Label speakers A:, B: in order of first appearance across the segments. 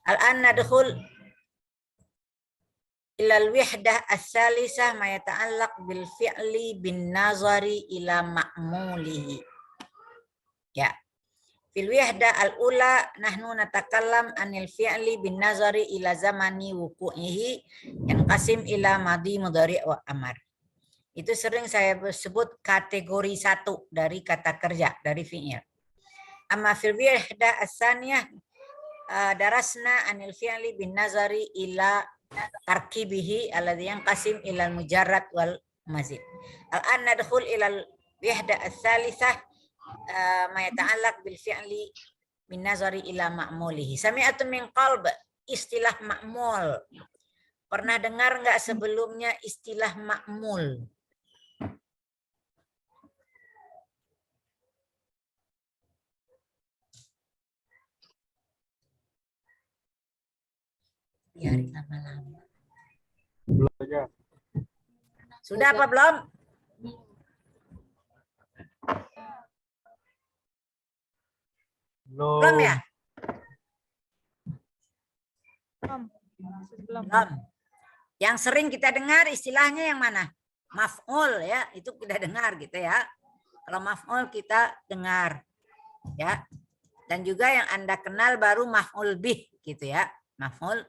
A: Al-an nadkhul ilal wihdah as-salisah ma yata'allaq bil fi'li bin nazari ila ma'mulihi. Ya. Fil wihdah al-ula nahnu natakallam anil fi'li bin nazari ila zamani wuku'ihi yanqasim ila madi mudhari' wa amar. Itu sering saya sebut kategori 1 dari kata kerja, dari fi'il. Amma fil wihdah as-saniyah darasna anil fi'li bin nazari ila tarkibihi alladhi yanqasim ila al-mujarrad wal mazid. Al-an nadkhul ila al-wihdah ats-tsalitsah ma yata'allaq bil fi'li bin nazari ila ma'mulihi. Sami'atu min qalb, istilah ma'mul. Pernah dengar enggak sebelumnya istilah ma'mul? Biarin lama-lama.
B: Belum aja.
A: Sudah apa belum? Belum ya?
C: Belum.
A: Belum. Yang sering kita dengar istilahnya yang mana? Maf'ul ya, itu kita dengar gitu ya. Kalau maf'ul kita dengar ya. Dan juga yang Anda kenal baru maf'ul bih gitu ya. Maf'ul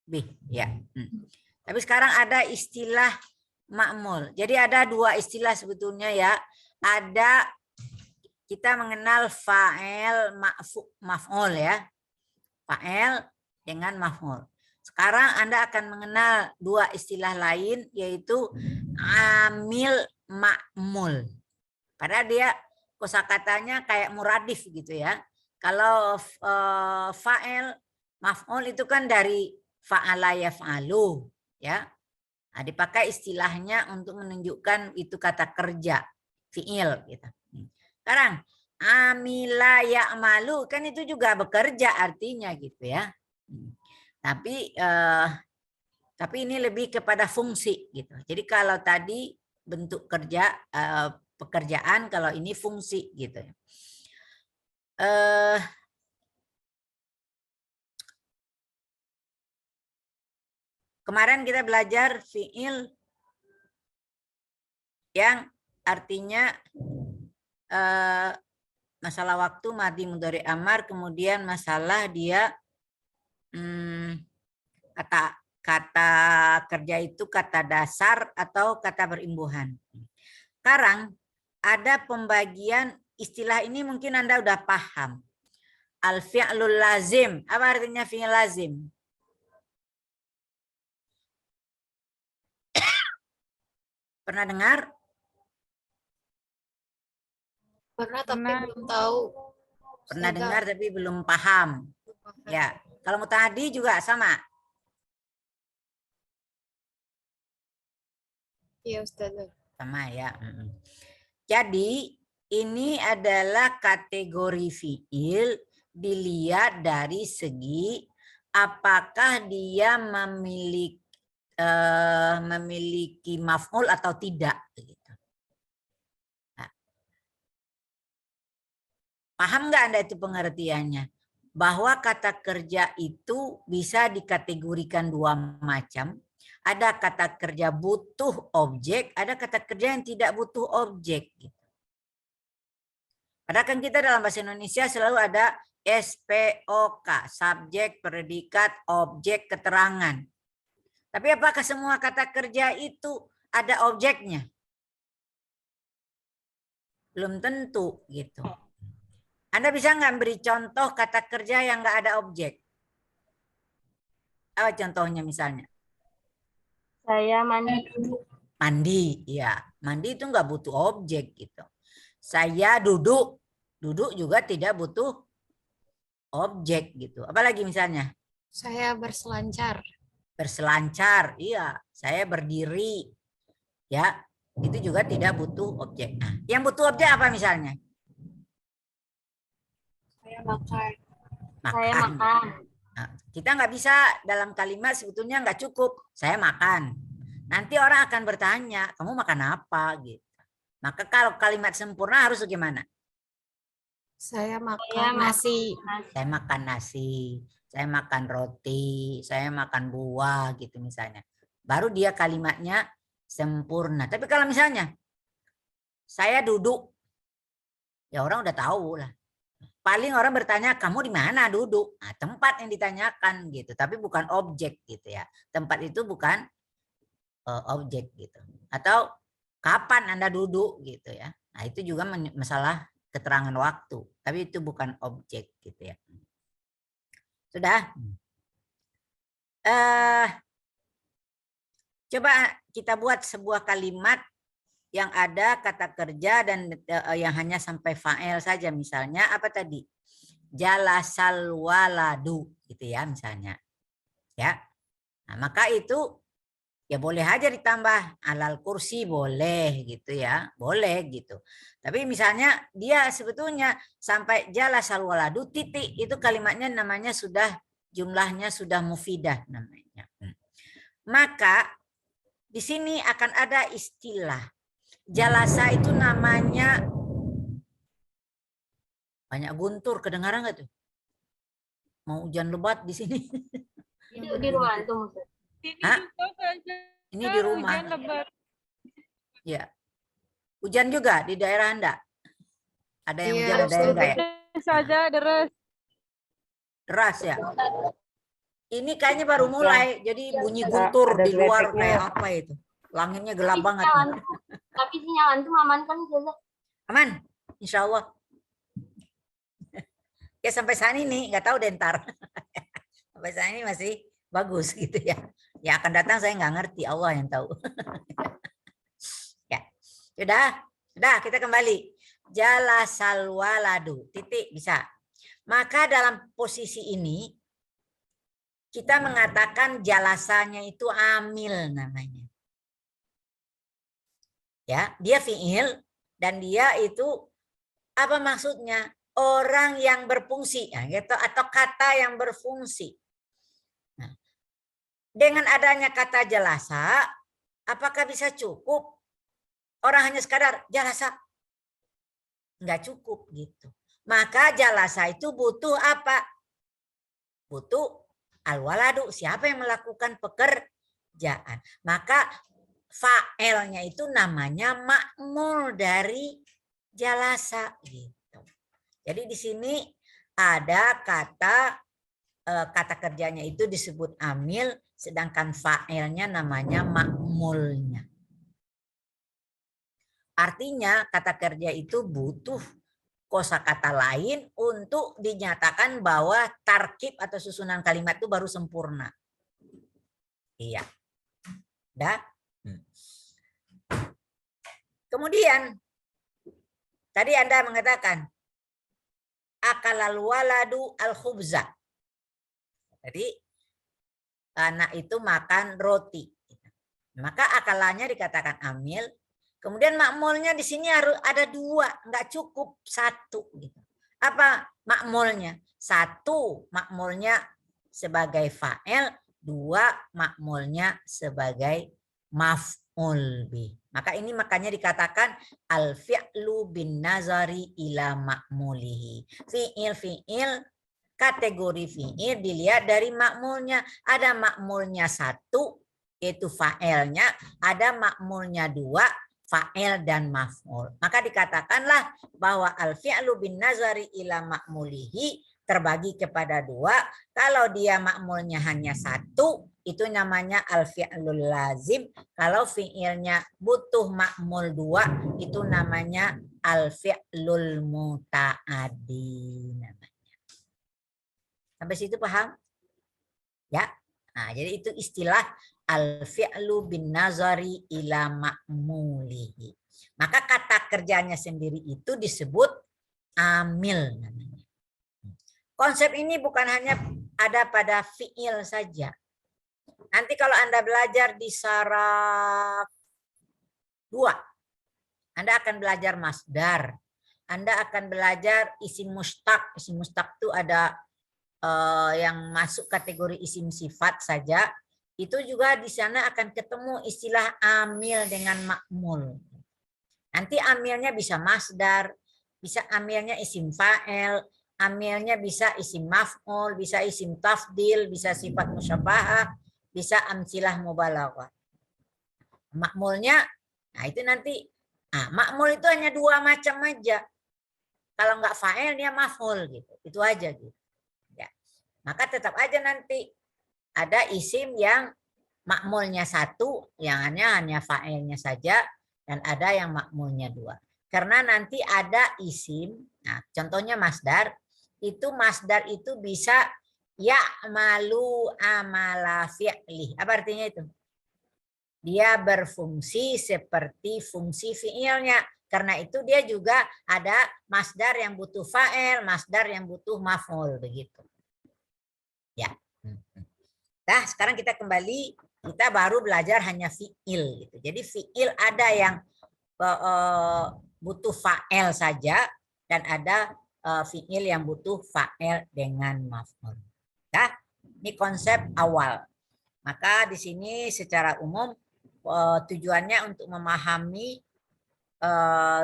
A: bih ya. Tapi sekarang ada istilah ma'mul. Jadi ada dua istilah sebetulnya ya. Ada kita mengenal fa'il maf'ul ya. Fa'il dengan maf'ul. Sekarang Anda akan mengenal dua istilah lain yaitu amil ma'mul. Padahal dia kosakatanya kayak muradif gitu ya. Kalau fa'il maf'ul itu kan dari fa'ala yaf'alu ya. Nah, dipakai istilahnya untuk menunjukkan itu kata kerja, fi'il gitu. Sekarang amila ya'malu kan itu juga bekerja artinya gitu ya. Tapi ini lebih kepada fungsi gitu. Jadi kalau tadi bentuk kerja pekerjaan, kalau ini fungsi gitu. Kemarin kita belajar fi'il yang artinya masalah waktu madi mudhari amar, kemudian masalah dia kata kerja itu kata dasar atau kata berimbuhan. Sekarang ada pembagian istilah ini mungkin Anda udah paham. Al-fi'lul lazim. Apa artinya fi'il lazim? Pernah dengar?
D: Pernah tapi belum tahu.
A: Pernah dengar tapi belum paham. Ya, kalau muta'addi juga sama.
D: Iya, Ustazah.
A: Sama ya. Jadi ini adalah kategori fi'il dilihat dari segi apakah dia memiliki maf'ul atau tidak. Nah, paham nggak Anda itu pengertiannya? Bahwa kata kerja itu bisa dikategorikan dua macam. Ada kata kerja butuh objek, ada kata kerja yang tidak butuh objek. Padahal kan kita dalam bahasa Indonesia selalu ada SPOK, subjek, predikat, objek, keterangan. Tapi apakah semua kata kerja itu ada objeknya? Belum tentu gitu. Anda bisa nggak beri contoh kata kerja yang nggak ada objek? Apa contohnya misalnya?
C: Saya mandi.
A: Mandi, ya. Mandi itu nggak butuh objek gitu. Saya duduk, duduk juga tidak butuh objek gitu. Apalagi misalnya?
D: Saya berselancar.
A: Berselancar, iya. Saya berdiri, ya. Itu juga tidak butuh objek. Nah, yang butuh objek apa misalnya?
D: Saya makan.
C: Saya makan.
A: Nah, kita nggak bisa dalam kalimat sebetulnya nggak cukup. Saya makan. Nanti orang akan bertanya, kamu makan apa? Gitu. Maka kalau kalimat sempurna harus bagaimana?
D: Saya makan nasi.
A: Saya makan nasi. Saya makan roti, saya makan buah gitu misalnya. Baru dia kalimatnya sempurna. Tapi kalau misalnya saya duduk, ya orang udah tahu lah. Paling orang bertanya, kamu di mana duduk? Nah, tempat yang ditanyakan gitu, tapi bukan objek gitu ya. Tempat itu bukan objek gitu. Atau kapan Anda duduk gitu ya. Nah, itu juga masalah keterangan waktu, tapi itu bukan objek gitu ya. Sudah? Coba kita buat sebuah kalimat yang ada kata kerja dan yang hanya sampai fa'il saja. Misalnya apa tadi? Jalasal waladu gitu ya misalnya. Ya. Nah, maka itu ya boleh aja ditambah alal kursi boleh gitu ya. Boleh gitu. Tapi misalnya dia sebetulnya sampai jalasal waladu titik itu kalimatnya namanya sudah jumlahnya sudah mufidah namanya. Maka di sini akan ada istilah. Jalasa itu namanya banyak guntur, kedengaran nggak tuh? Mau hujan lebat di sini.
C: Itu di rumah antum.
A: Hah? Ini di rumah. Ya. Hujan juga di daerah Anda? Ada yang
D: Iya,
A: hujan, ada yang enggak ya?
E: Saja deras.
A: Deras ya? Ini kayaknya baru mulai, jadi bunyi guntur
B: ada
A: di luar
B: gelepeknya.
A: kayak apa itu. Langitnya gelap banget.
C: Tapi sinyal antum aman kan Ustazah?
A: Aman, insya Allah. Ya sampai saat ini nggak tahu deh ntar. Sampai saat ini masih bagus gitu ya. Ya akan datang saya nggak ngerti, Allah yang tahu. Ya, sudah kita kembali. Jalasal waladu, titik bisa. Maka dalam posisi ini kita mengatakan jalasanya itu amil namanya. Ya, dia fiil dan dia itu apa maksudnya? Orang yang berfungsi, ya, gitu, atau kata yang berfungsi. Nah, dengan adanya kata jalasa, apakah bisa cukup orang hanya sekadar jalasa? Enggak cukup gitu. Maka jalasa itu butuh apa? Butuh al-waladu, siapa yang melakukan pekerjaan. Maka fa'ilnya itu namanya ma'mul dari jalasa gitu. Jadi di sini ada kata kerjanya itu disebut amil, sedangkan fa'ilnya namanya ma'mulnya. Artinya kata kerja itu butuh kosakata lain untuk dinyatakan bahwa tarkib atau susunan kalimat itu baru sempurna. Iya. Dah. Kemudian tadi Anda mengatakan akalal waladu al-khubza. Jadi anak itu makan roti. Maka akalanya dikatakan amil. Kemudian makmulnya di sini harus ada dua, nggak cukup satu. Apa makmulnya? Satu makmulnya sebagai fa'il, dua makmulnya sebagai maf'ul bih. Maka ini makanya dikatakan al-fi'lu bin nazari ila ma'mulihi. Fi'il kategori fi'il dilihat dari makmulnya. Ada makmulnya satu, yaitu fa'ilnya. Ada makmulnya dua, fa'il dan maf'ul. Maka dikatakanlah bahwa al-fi'lu bin nazari ila ma'mulihi terbagi kepada dua. Kalau dia makmulnya hanya satu, itu namanya al-fi'lul lazim. Kalau fi'ilnya butuh makmul dua, itu namanya al-fi'lul muta'addi namanya. Sampai situ paham? Ya. Nah, jadi itu istilah al-fi'lu bin nazari ila ma'mulihi. Maka kata kerjanya sendiri itu disebut amil namanya. Konsep ini bukan hanya ada pada fi'il saja. Nanti kalau Anda belajar di saraf 2, Anda akan belajar masdar. Anda akan belajar isim mustaq. Isim mustaq itu ada yang masuk kategori isim sifat saja. Itu juga di sana akan ketemu istilah amil dengan makmul. Nanti amilnya bisa masdar, bisa amilnya isim fa'il, amilnya bisa isim maf'ul, bisa isim tafdil, bisa sifat musyabahah, bisa amsilah mubalaghah. Makmulnya, nah itu nanti, makmul itu hanya 2 macam aja. Kalau nggak fa'il dia maf'ul gitu, itu aja gitu. Ya. Maka tetap aja nanti ada isim yang makmulnya 1, yang hanya fa'ilnya saja, dan ada yang makmulnya 2. Karena nanti ada isim, nah contohnya masdar, itu masdar itu bisa ya'malu amala fi'li. Apa artinya itu? Dia berfungsi seperti fungsi fi'ilnya. Karena itu dia juga ada masdar yang butuh fa'il, masdar yang butuh maf'ul begitu. Ya. Nah, sekarang kita kembali, kita baru belajar hanya fi'il gitu. Jadi fi'il ada yang butuh fa'il saja dan ada fi'il yang butuh fa'il dengan maf'ul. Nah, ini konsep awal. Maka di sini secara umum tujuannya untuk memahami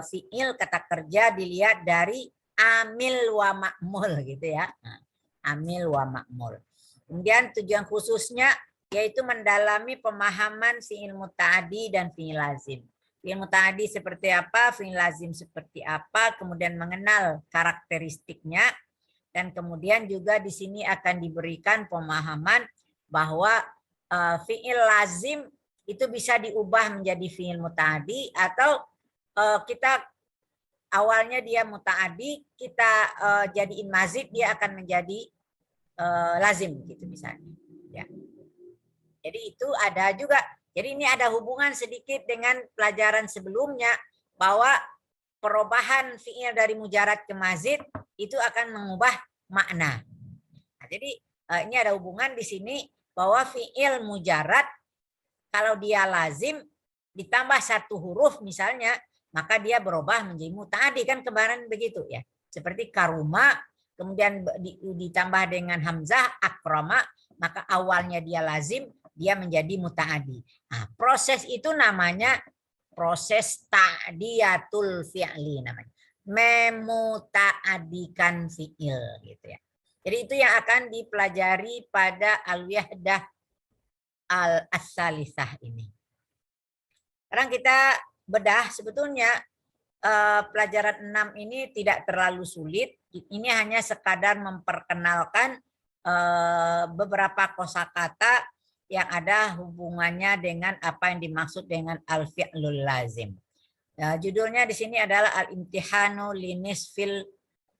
A: fi'il kata kerja dilihat dari amil wa ma'mul gitu ya. Nah, amil wa ma'mul. Kemudian tujuan khususnya yaitu mendalami pemahaman fi'il muta'addi dan fi'il lazim. Fi'il muta'addi seperti apa, fi'il lazim seperti apa, kemudian mengenal karakteristiknya, dan kemudian juga di sini akan diberikan pemahaman bahwa fi'il lazim itu bisa diubah menjadi fi'il muta'addi, atau kita awalnya dia muta'addi, kita jadiin mazid, dia akan menjadi lazim gitu misalnya. Ya. Jadi itu ada juga. Jadi ini ada hubungan sedikit dengan pelajaran sebelumnya bahwa perubahan fi'il dari mujarad ke mazid itu akan mengubah makna. Nah, jadi ini ada hubungan di sini bahwa fi'il mujarad kalau dia lazim ditambah 1 huruf misalnya, maka dia berubah menjadi muta'addi, kan kemarin begitu ya. Seperti karuma, kemudian ditambah dengan hamzah akrama, maka awalnya dia lazim, dia menjadi muta'addi. Nah, proses itu namanya proses ta'diyatul fi'li namanya. Memuta'adikan fi'il gitu ya. Jadi itu yang akan dipelajari pada al-wahdah al-asalisah ini. Sekarang kita bedah, sebetulnya pelajaran 6 ini tidak terlalu sulit. Ini hanya sekadar memperkenalkan beberapa kosakata yang ada hubungannya dengan apa yang dimaksud dengan al-fi'lul lazim. Judulnya di sini adalah al-imtihanu linisfil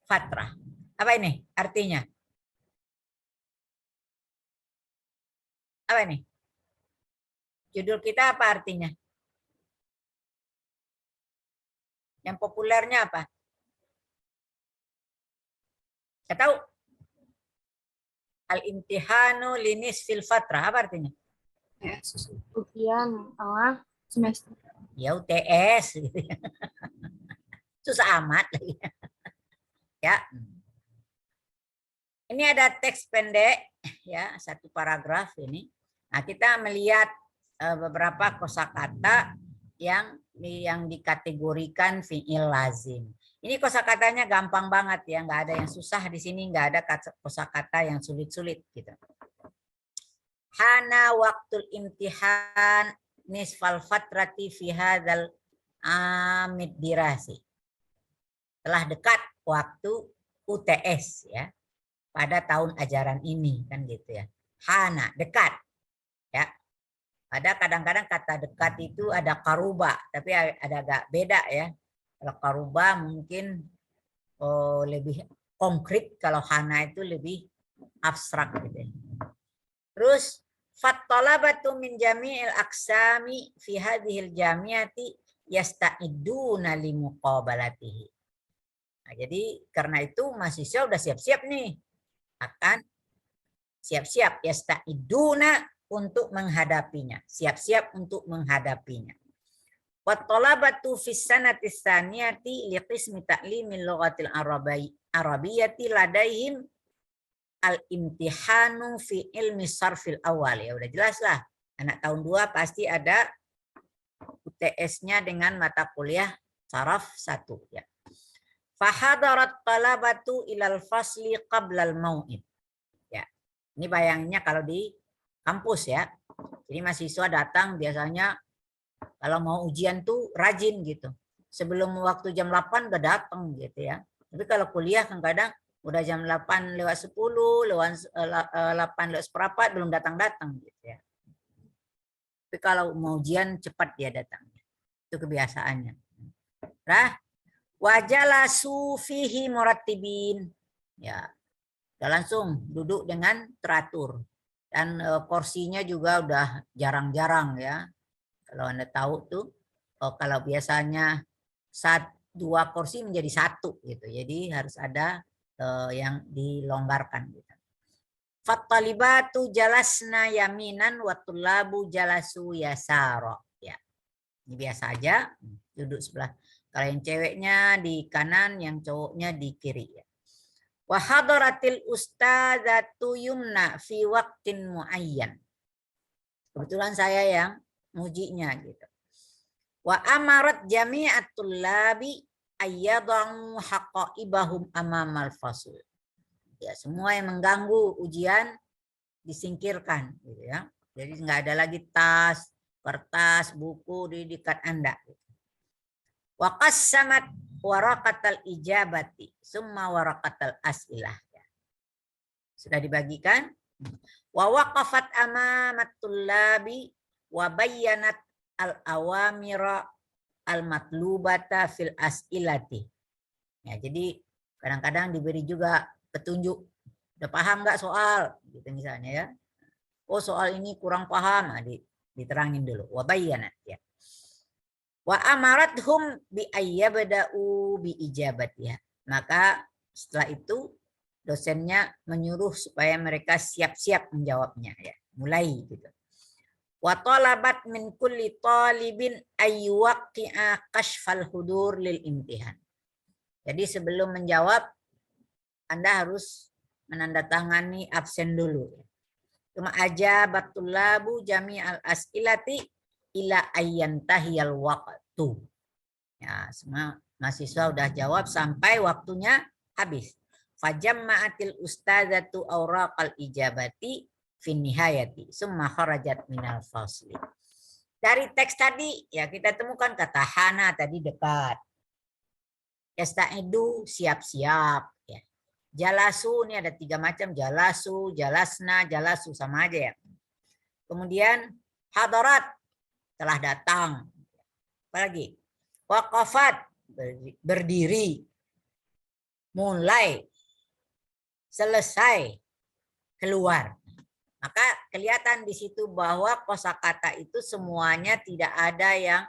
A: fatrah. Apa ini artinya? Apa ini? Judul kita apa artinya? Yang populernya apa? Saya tahu. Al-imtihanu linisfil fatrah. Apa artinya?
C: Ujian tengah semester.
A: Ya UTS. Susah amat lagi. Ya. Ini ada teks pendek ya, 1 paragraf ini. Nah, kita melihat beberapa kosakata yang dikategorikan fi'il lazim. Ini kosakatanya gampang banget ya, nggak ada yang susah di sini, nggak ada kosakata yang sulit-sulit gitu. Hana waktul imtihan nisfal fatrati fi hadzal amid dirasi. Telah dekat waktu UTS ya pada tahun ajaran ini kan gitu ya. Hana dekat ya. Ada kadang-kadang kata dekat itu ada karuba, tapi ada agak beda ya. Kalau karuba mungkin lebih konkret, kalau hana itu lebih abstrak gitu. Terus fattalabatu min jami'il aqsami fi hadhil jami'ati yasta'iduna limuqabalatihi. Nah, jadi karena itu mahasiswa udah siap-siap nih, akan siap-siap yasta'iduna untuk menghadapinya, siap-siap untuk menghadapinya. Wattalabatu fis sanati tsaniyati liqismi ta'limil lughatil arabiyyati ladaihim al-imtihanu fi ilmi sarfil awal. Ya udah jelas lah. Anak tahun 2 pasti ada UTS-nya dengan mata kuliah saraf 1 ya. Fahadarat talabatu ilal fasli qablal mau'id. Ya. Ini bayanginnya kalau di kampus ya. Jadi mahasiswa datang biasanya kalau mau ujian tuh rajin gitu. Sebelum waktu jam 8 udah datang gitu ya. Tapi kalau kuliah kadang-kadang udah jam 8 lewat 10, lewat 8 lewat seperempat belum datang-datang gitu ya. Tapi kalau mau ujian cepat dia datang. Itu kebiasaannya. Nah, wajalasu fihi murattibin. Ya. Udah langsung duduk dengan teratur. Dan kursinya juga udah jarang-jarang ya. Kalau Anda tahu tuh, kalau biasanya dua kursi menjadi satu gitu. Jadi harus ada yang dilonggarkan gitu. Fattalibatu jalasna yaminan wa tullabu jalasu yasara. Ya. Ini biasa aja duduk sebelah. Kalau yang ceweknya di kanan, yang cowoknya di kiri ya. Wa hadaratil ustadzatu yumna fi waqtin muayyan. Kebetulan saya yang mujinya gitu. Wa amarat jami'atul labi ayyadhu haqaibahum amamal fasl. Ya, semua yang mengganggu ujian disingkirkan gitu ya. Jadi nggak ada lagi tas, kertas, buku di dekat Anda. Wa qassamat waraqatal ijabati summa waraqatal as'ilah. Sudah dibagikan. Wa waqafat amamat tullabi wa bayyanat al-awamira al-matlubata fil as'ilati. Ya, jadi kadang-kadang diberi juga petunjuk. Udah paham nggak soal? Gitu misalnya ya. Oh, soal ini kurang paham. Nah, diterangin dulu. Wa bayyanat ya. Wa amarathum bi ayyabda'u bi ijabatiha. Maka setelah itu dosennya menyuruh supaya mereka siap-siap menjawabnya ya. Mulai gitu. Wa talabat min kulli talibin ayyuqi'a kashfal hudur lil imtihan. Jadi sebelum menjawab Anda harus menandatangani absen dulu. Cuma aja batulabu jami'al as'ilati ila ayyantahiyal waqtu. Ya, semua mahasiswa udah jawab sampai waktunya habis. Fajamma'atil ustadzatu awraqal ijabati fin nihayati summa kharajat minal fasli. Dari teks tadi ya kita temukan kata hana tadi dekat. Yasta'idu siap-siap ya. Jalasu ini ada 3 macam, jalasu, jalasna, jalasu sama aja ya. Kemudian hadarat telah datang. Apalagi? Waqafat berdiri. Mulai. Selesai. Keluar. Maka kelihatan di situ bahwa kosakata itu semuanya tidak ada yang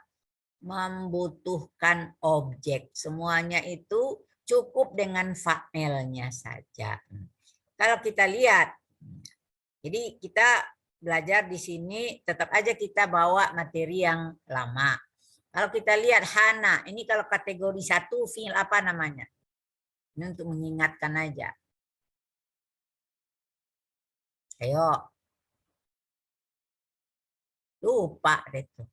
A: membutuhkan objek. Semuanya itu cukup dengan fa'ilnya saja. Kalau kita lihat, jadi kita belajar di sini tetap aja kita bawa materi yang lama. Kalau kita lihat hana, ini kalau kategori 1 fi'il apa namanya? Ini untuk mengingatkan aja. Ayo. Lupa deh tuh.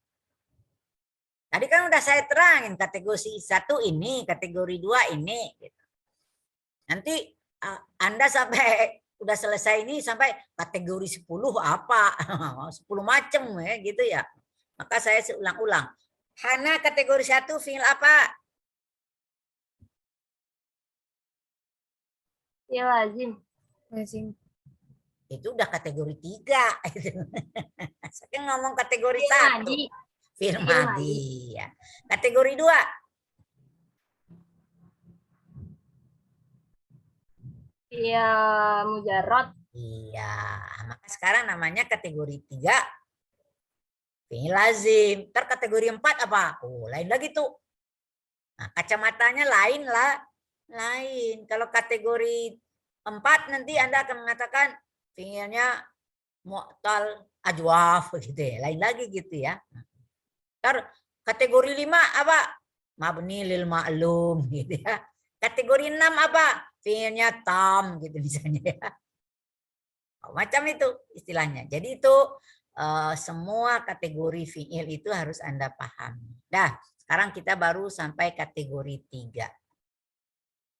A: Tadi kan udah saya terangin kategori 1 ini, kategori 2 ini. Gitu. Nanti Anda sampai udah selesai ini sampai kategori 10 apa? 10 macam ya gitu ya. Maka saya ulang-ulang. Hana kategori 1 fi'il apa?
C: Ya lazim.
D: Lazim.
A: Itu udah kategori 3. Saya ngomong kategori 1. Fi'il madhi ya. Kategori 2.
C: Iya, mujarrad.
A: Iya, maka sekarang namanya kategori 3 fi'il lazim. Ntar kategori 4 apa? Oh, lain lagi tuh. Nah, kacamatanya lain lah. Lain. Kalau kategori 4 nanti Anda akan mengatakan fi'ilnya mu'tal ajwaf gitu ya. Lain lagi gitu ya. Ntar kategori 5 apa? Mabni lil ma'lum gitu ya. Kategori 6 apa? Fi'ilnya tam gitu misalnya ya. Macam itu istilahnya. Jadi itu semua kategori fi'il itu harus Anda pahami. Dah, sekarang kita baru sampai kategori 3.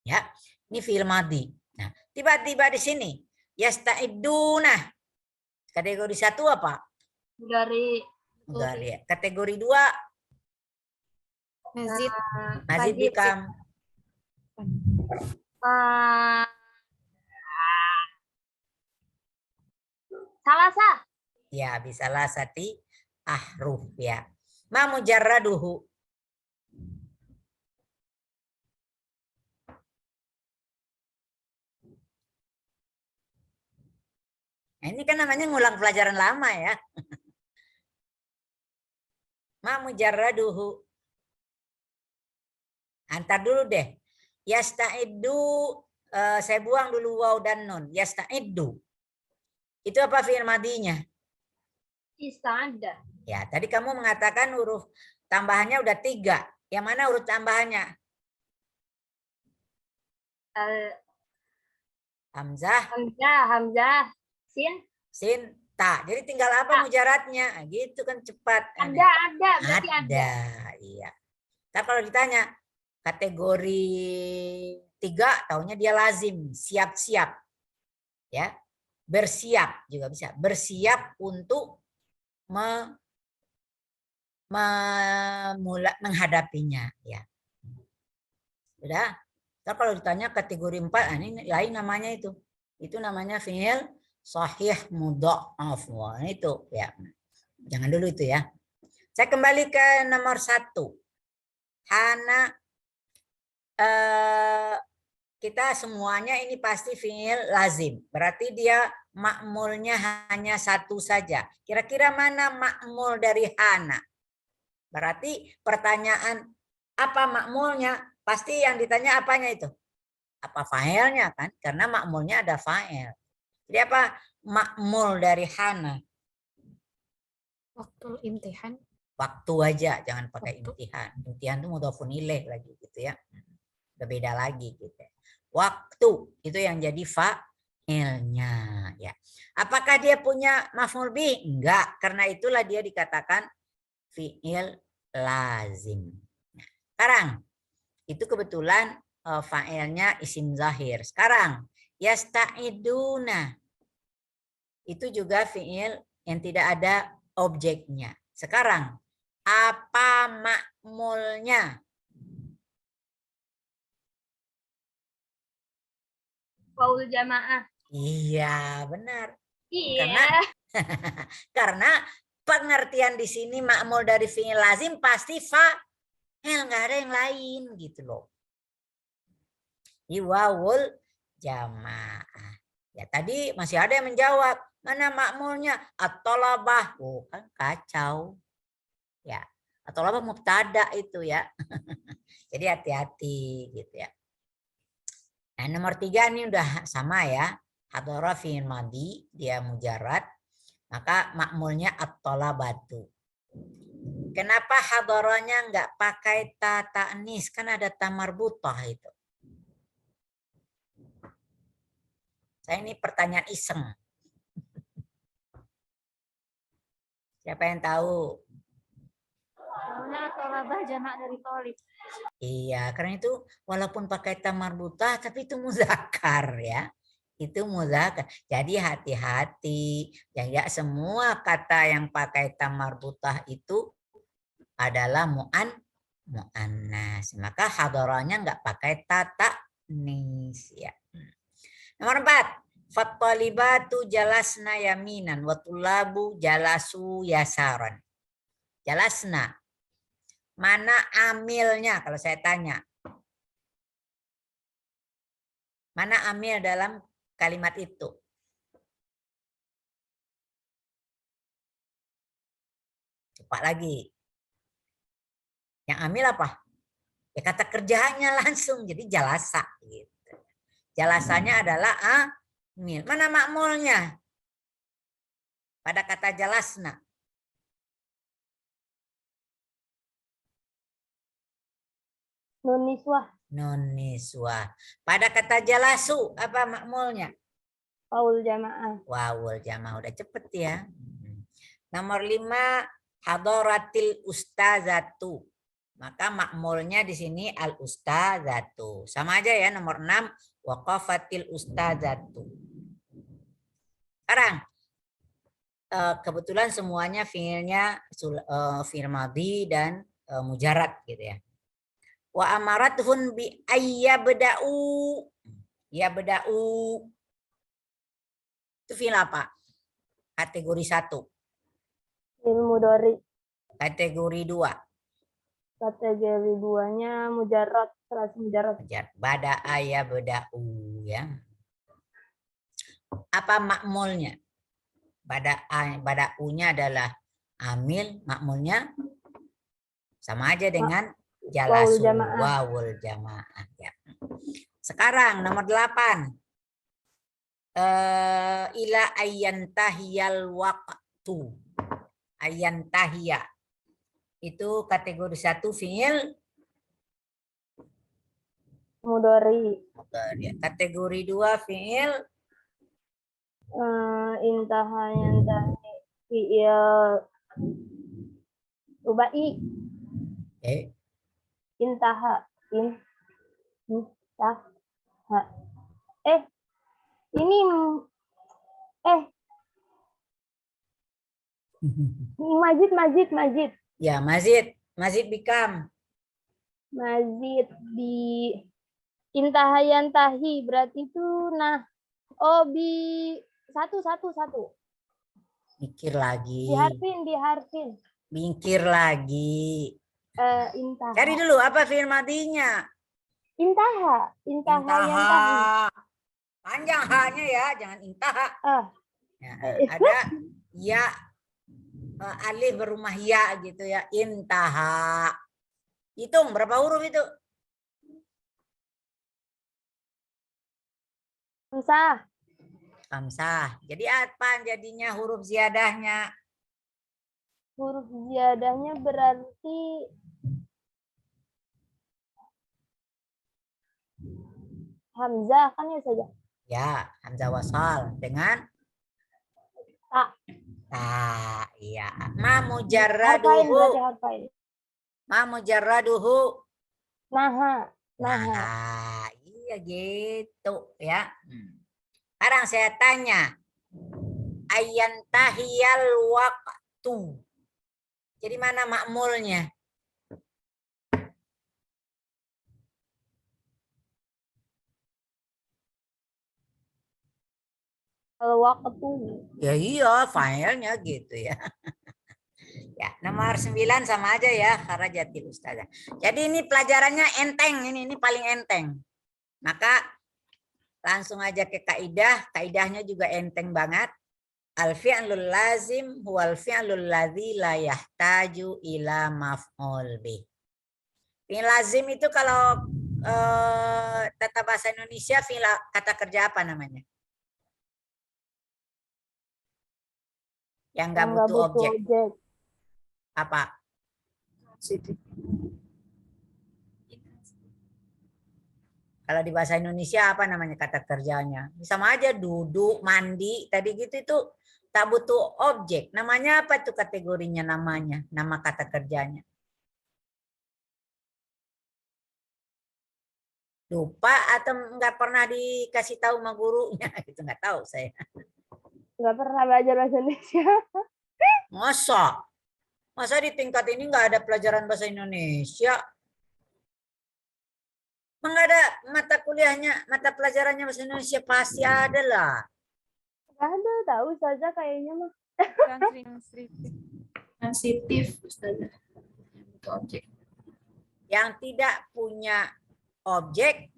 A: Ya, ini fi'il madhi. Nah, tiba-tiba di sini yasta'iduna. Kategori 1 apa?
C: Dari
A: Mudhari. Kategori 2
D: Mazid.
A: mazid
C: Mazid.
A: become
C: salasa.
A: ya bisa lah sati ahruf ya. Ma mujarraduhu. Nah, ini kan namanya ngulang pelajaran lama ya. Ma mujarraduhu. Antar dulu deh. Yasta'iddu, saya buang dulu waw dan nun. Yasta'iddu. Itu apa fi'il madinya?
C: Ista'ada.
A: Ya, tadi kamu mengatakan huruf tambahannya udah 3. Yang mana huruf tambahannya? Hamzah,
C: Hamzah.
A: sin, ta. Jadi tinggal apa mujaratnya? Nah, gitu kan cepat.
C: Ada. Berarti ada.
A: Iya. Tapi kalau ditanya kategori 3, taunya dia lazim, siap-siap. Ya. Bersiap juga bisa. Bersiap untuk menghadapinya, ya. Sudah. Tapi kalau ditanya kategori 4, ini lain namanya itu. Itu namanya fi'il sahih mudha'af. Wah, itu ya. Jangan dulu itu ya. Saya kembali ke nomor 1. Hana, kita semuanya ini pasti fi'il lazim. Berarti dia ma'mulnya hanya 1 saja. Kira-kira mana ma'mul dari hana? Berarti pertanyaan apa ma'mulnya? Pasti yang ditanya apanya itu? Apa fa'ilnya kan? Karena ma'mulnya ada fa'il. Jadi apa ma'mul dari hana?
D: Waktu imtihan.
A: Waktu aja, jangan pakai imtihan. Imtihan itu mudhofun ilaih lagi gitu ya. Udah beda lagi gitu. Waktu itu yang jadi fa'ilnya ya. Apakah dia punya maf'ul bih? Enggak, karena itulah dia dikatakan fi'il lazim. Nah, sekarang itu kebetulan fa'ilnya isim zahir. Sekarang yasta'iduna itu juga fi'il yang tidak ada objeknya. Sekarang apa ma'mulnya?
C: Waul jamaah.
A: Iya, benar.
C: Iya.
A: Karena pengertian di sini ma'mul dari fi'il lazim pasti fa'il, nggak ada yang lain gitu loh. Wawul jamaah. Ya tadi masih ada yang menjawab, mana ma'mulnya? At-thalabah. Oh, kan kacau. Ya, at-thalabah mubtada itu ya. Jadi hati-hati gitu ya. Nah, nomor 3 ini udah sama ya. Hadhara fi'il madhi, dia mujarrad. Maka ma'mulnya at-thalabatu. Kenapa hadharanya nggak pakai ta ta'nis? Kan ada ta marbutah itu. Saya ini pertanyaan iseng. Siapa yang tahu?
C: Karena tolabah jamak dari tolib.
A: Iya, karena itu walaupun pakai ta marbutah tapi itu muzakkar ya. Itu muzakkar. Jadi hati-hati. Ya semua kata yang pakai ta marbutah itu adalah mu'annas. Maka hadharanya nggak pakai ta ta'nis ya. Nomor 4. Fattalibatu jalasna yaminan wa tullabu jalasu yasaran. Jalasna. Mana amilnya kalau saya tanya? Mana amil dalam kalimat itu? Cepat lagi. Yang amil apa? Ya kata kerjanya langsung. Jadi jalasa. Gitu. Jalasanya adalah amil. Mana ma'mulnya? Pada kata jalasna.
C: Nun niswah.
A: Nun niswah. Pada kata jalasu, apa ma'mulnya?
C: Waul jamaah.
A: Wawul jamaah. Udah cepet ya. Nomor 5. Hadaratil ustazatu. Maka makmulnya di sini al ustadzatu. Sama aja ya nomor 6 waqafatil ustadzatu. Sekarang kebetulan semuanya fiilnya fi'il madhi dan mujarad gitu ya. Wa amarathun bi ayyabda'u. Yabda'u. Itu fiil apa? Kategori 1.
C: Ilmu dari
A: Kategori 2.
C: kategori 2-nya mujarrad, serasi mujarrad.
A: Bada'a yabda'u ya. Apa makmulnya? Bada'u-nya adalah amil, makmulnya sama aja dengan jalasu
C: jamaah.
A: wawul jamaah ya. Sekarang nomor 8. Ila ayyantahiyal waqtu. Ayyantahiya. Itu kategori 1 fiil
C: Mudhari.
A: Kategori 2 fiil
C: Intaha yantahi fi'il rubai. Intaha intaha. Ini Majid.
A: Ya, Mazid Bikam.
C: Mazid di intahayan tahi berarti itu satu.
A: Mikir lagi.
C: Diharfin.
A: Mikir lagi.
C: Intaha.
A: Cari dulu apa fi'il madinya.
C: Intaha yang tahi.
A: Panjang hanya ya, jangan intaha. Ya, ada ya alif berumah ya gitu ya. Intaha. Hitung berapa huruf itu? Hamzah. Jadi apa jadinya huruf ziyadahnya?
C: Huruf ziyadahnya berarti hamzah kan ya saja.
A: Ya, hamzah wasal dengan ta. Iya. Ma mujarraduhu.
C: Harfain.
A: Ma mujarraduhu.
C: Naha.
A: Iya gitu ya. Sekarang saya tanya. Ayyantahiyal waqtu. Jadi mana makmulnya?
C: Al-waqtu.
A: Ya iya, filenya gitu ya. Ya, nomor 9 sama aja ya, kharajatil ustazah. Jadi ini pelajarannya enteng, ini paling enteng. Maka langsung aja ke kaidah, kaidahnya juga enteng banget. Al-fi'lul lazim huwal fi'lul ladzi la yahtaju ila maf'ul bih. Fi'il lazim itu kalau tata bahasa Indonesia fi'il kata kerja apa namanya? Yang nggak butuh objek. Apa? Kalau di bahasa Indonesia apa namanya kata kerjanya? Sama aja duduk, mandi, tadi gitu itu tak butuh objek. Namanya apa itu kategorinya namanya? Nama kata kerjanya. Lupa atau nggak pernah dikasih tahu sama gurunya? Itu nggak tahu saya.
C: Nggak pernah belajar bahasa Indonesia.
A: Masa di tingkat ini nggak ada pelajaran bahasa Indonesia? Nggak ada mata kuliahnya, mata pelajarannya bahasa Indonesia pasti ada lah.
C: Nggak ada, tahu saja kayaknya mah.
D: Transitif, Ustazah. Objek.
A: Yang tidak punya objek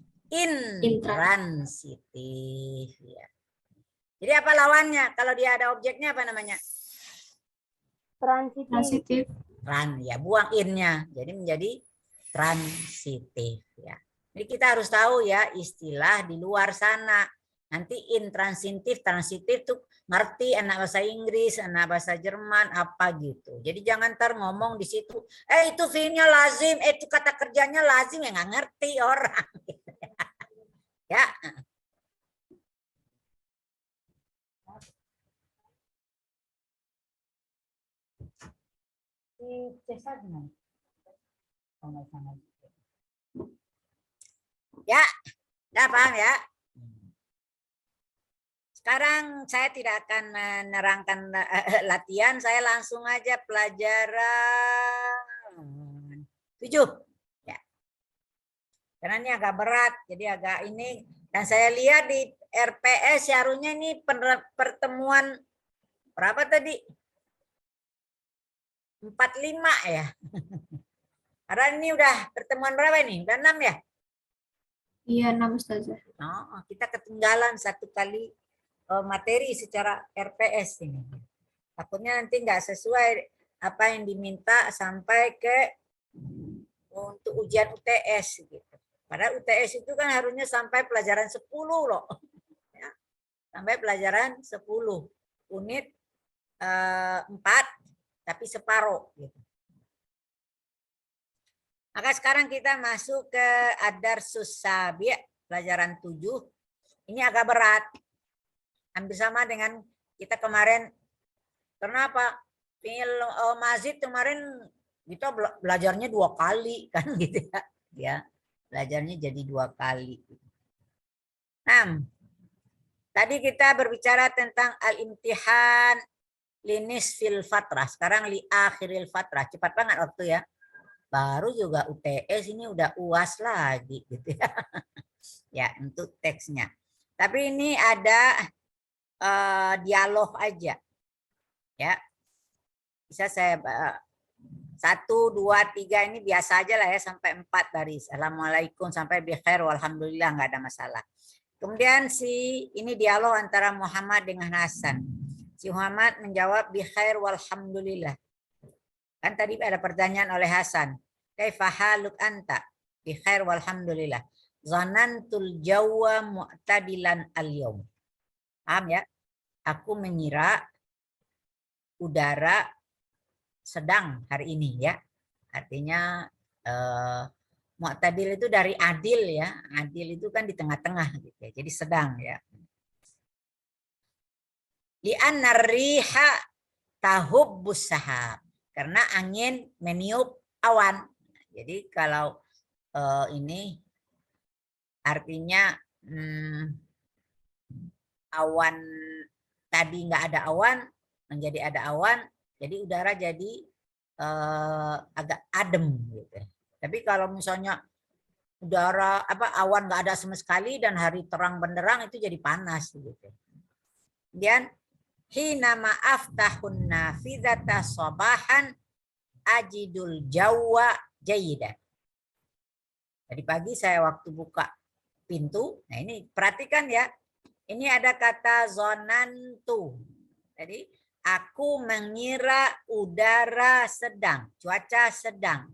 A: intransitif. Ya. Jadi apa lawannya? Kalau dia ada objeknya apa namanya?
C: Transitif.
A: Ya, buang innya. Jadi menjadi transitif ya. Jadi kita harus tahu ya istilah di luar sana. Nanti intransitif, transitif tuh ngerti anak bahasa Inggris, anak bahasa Jerman apa gitu. Jadi jangan ntar ngomong di situ, itu fiilnya lazim, itu kata kerjanya lazim, ya nggak ngerti orang. Ya. Cesar Ya, udah paham ya? Sekarang saya tidak akan menerangkan latihan, saya langsung aja pelajaran 7. Ya. Karena ini agak berat, jadi agak ini. Dan saya lihat di RPS seharusnya ini pertemuan berapa tadi? 45 ya. Karena ini udah pertemuan berapa ini? Udah 6 ya?
D: Iya, 6 Ustazah.
A: Oh, kita ketinggalan satu kali materi secara RPS ini. Takutnya nanti nggak sesuai apa yang diminta sampai ke untuk ujian UTS gitu. Padahal UTS itu kan harusnya sampai pelajaran 10 loh. Ya, sampai pelajaran 10. Unit 4 tapi separuh gitu. Maka sekarang kita masuk ke Ad-Darsus Sabi', pelajaran 7. Ini agak berat. Hampir sama dengan kita kemarin. Kenapa? Mazid kemarin kita belajarnya 2 kali kan gitu ya. Ya, belajarnya jadi 2 kali. Nah, tadi kita berbicara tentang al-imtihan linis fil fatrah. Sekarang li akhiril fatrah. Cepat banget waktu ya. Baru juga UTS ini udah UAS lagi gitu ya. Ya, untuk teksnya. Tapi ini ada dialog aja. Ya. Bisa saya 1, 2, 3 ini biasa aja lah ya sampai 4 baris. Assalamualaikum sampai bikhair walhamdulillah nggak ada masalah. Kemudian ini dialog antara Muhammad dengan Hasan. Si Muhammad menjawab bikhair walhamdulillah. Kan tadi ada pertanyaan oleh Hasan. Kaifa haluk anta? Bikhair walhamdulillah. Zanantul jawwa mu'tadilan al-yawm. Paham ya? Aku mengira udara sedang hari ini ya. Artinya mu'tadil itu dari adil ya. Adil itu kan di tengah-tengah gitu ya. Jadi sedang ya. Li'anna riha tahubbus sahab. Karena angin meniup awan. Jadi kalau ini artinya awan tadi nggak ada awan menjadi ada awan, jadi udara jadi agak adem gitu. Tapi kalau misalnya udara awan nggak ada sama sekali dan hari terang benderang itu jadi panas gitu. Kemudian hina ma'aftahun nafidata sabahan ajidul jawa jayidan. Tadi pagi saya waktu buka pintu, nah ini perhatikan ya, ini ada kata zonantu. Jadi aku mengira udara sedang, cuaca sedang.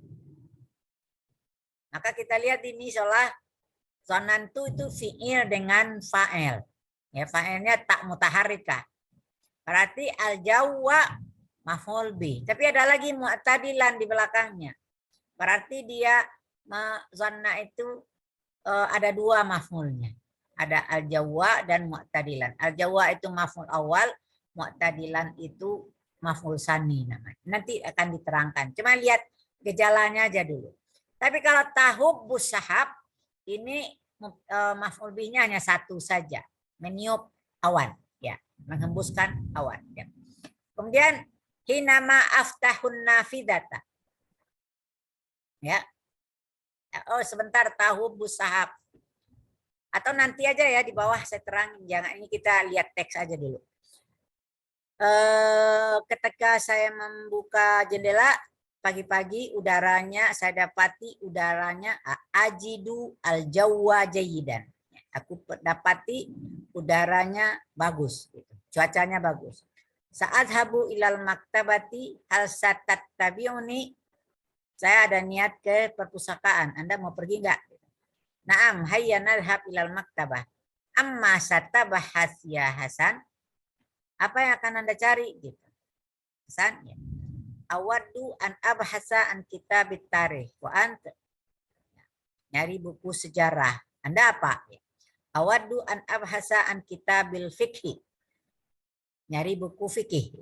A: Maka kita lihat ini seolah zonantu itu fi'il dengan fa'il. Ya, fa'ilnya tak mutaharrikah. Berarti al-jawwa maf'ul bih. Tapi ada lagi mu'tadilan di belakangnya. Berarti dia zanna itu ada 2 maf'ulnya. Ada al-jawwa dan mu'tadilan. Al-jawwa itu maf'ul awal, mu'tadilan itu maf'ul sani namanya. Nanti akan diterangkan. Cuma lihat gejalanya aja dulu. Tapi kalau tahubbus sahab ini maf'ul bihnya hanya 1 saja. Meniup awan, ya, menghembuskan awan, ya. Kemudian hinama aftahun nafidata. Ya. Oh, sebentar, tahubbus sahab. Atau nanti aja ya di bawah saya terangin, jangan ini kita lihat teks aja dulu. Ketika saya membuka jendela pagi-pagi udaranya saya dapati udaranya ajidu al-jawwa jayidan. Aku dapati udaranya bagus gitu. Cuacanya bagus. Saat habu ilal maktabati hal satat tabiuni, saya ada niat ke perpustakaan. Anda mau pergi enggak? Naam, hayya nalhab ilal maktabah. Amma satabahas ya Hasan. Apa yang akan Anda cari gitu? Hasan ya. Awaddu an abhasa an kitabit tarikh wa anta. Nyari buku sejarah. Anda apa? Awaddu an abhasa an kitabil fikhi. Nyari buku fikih.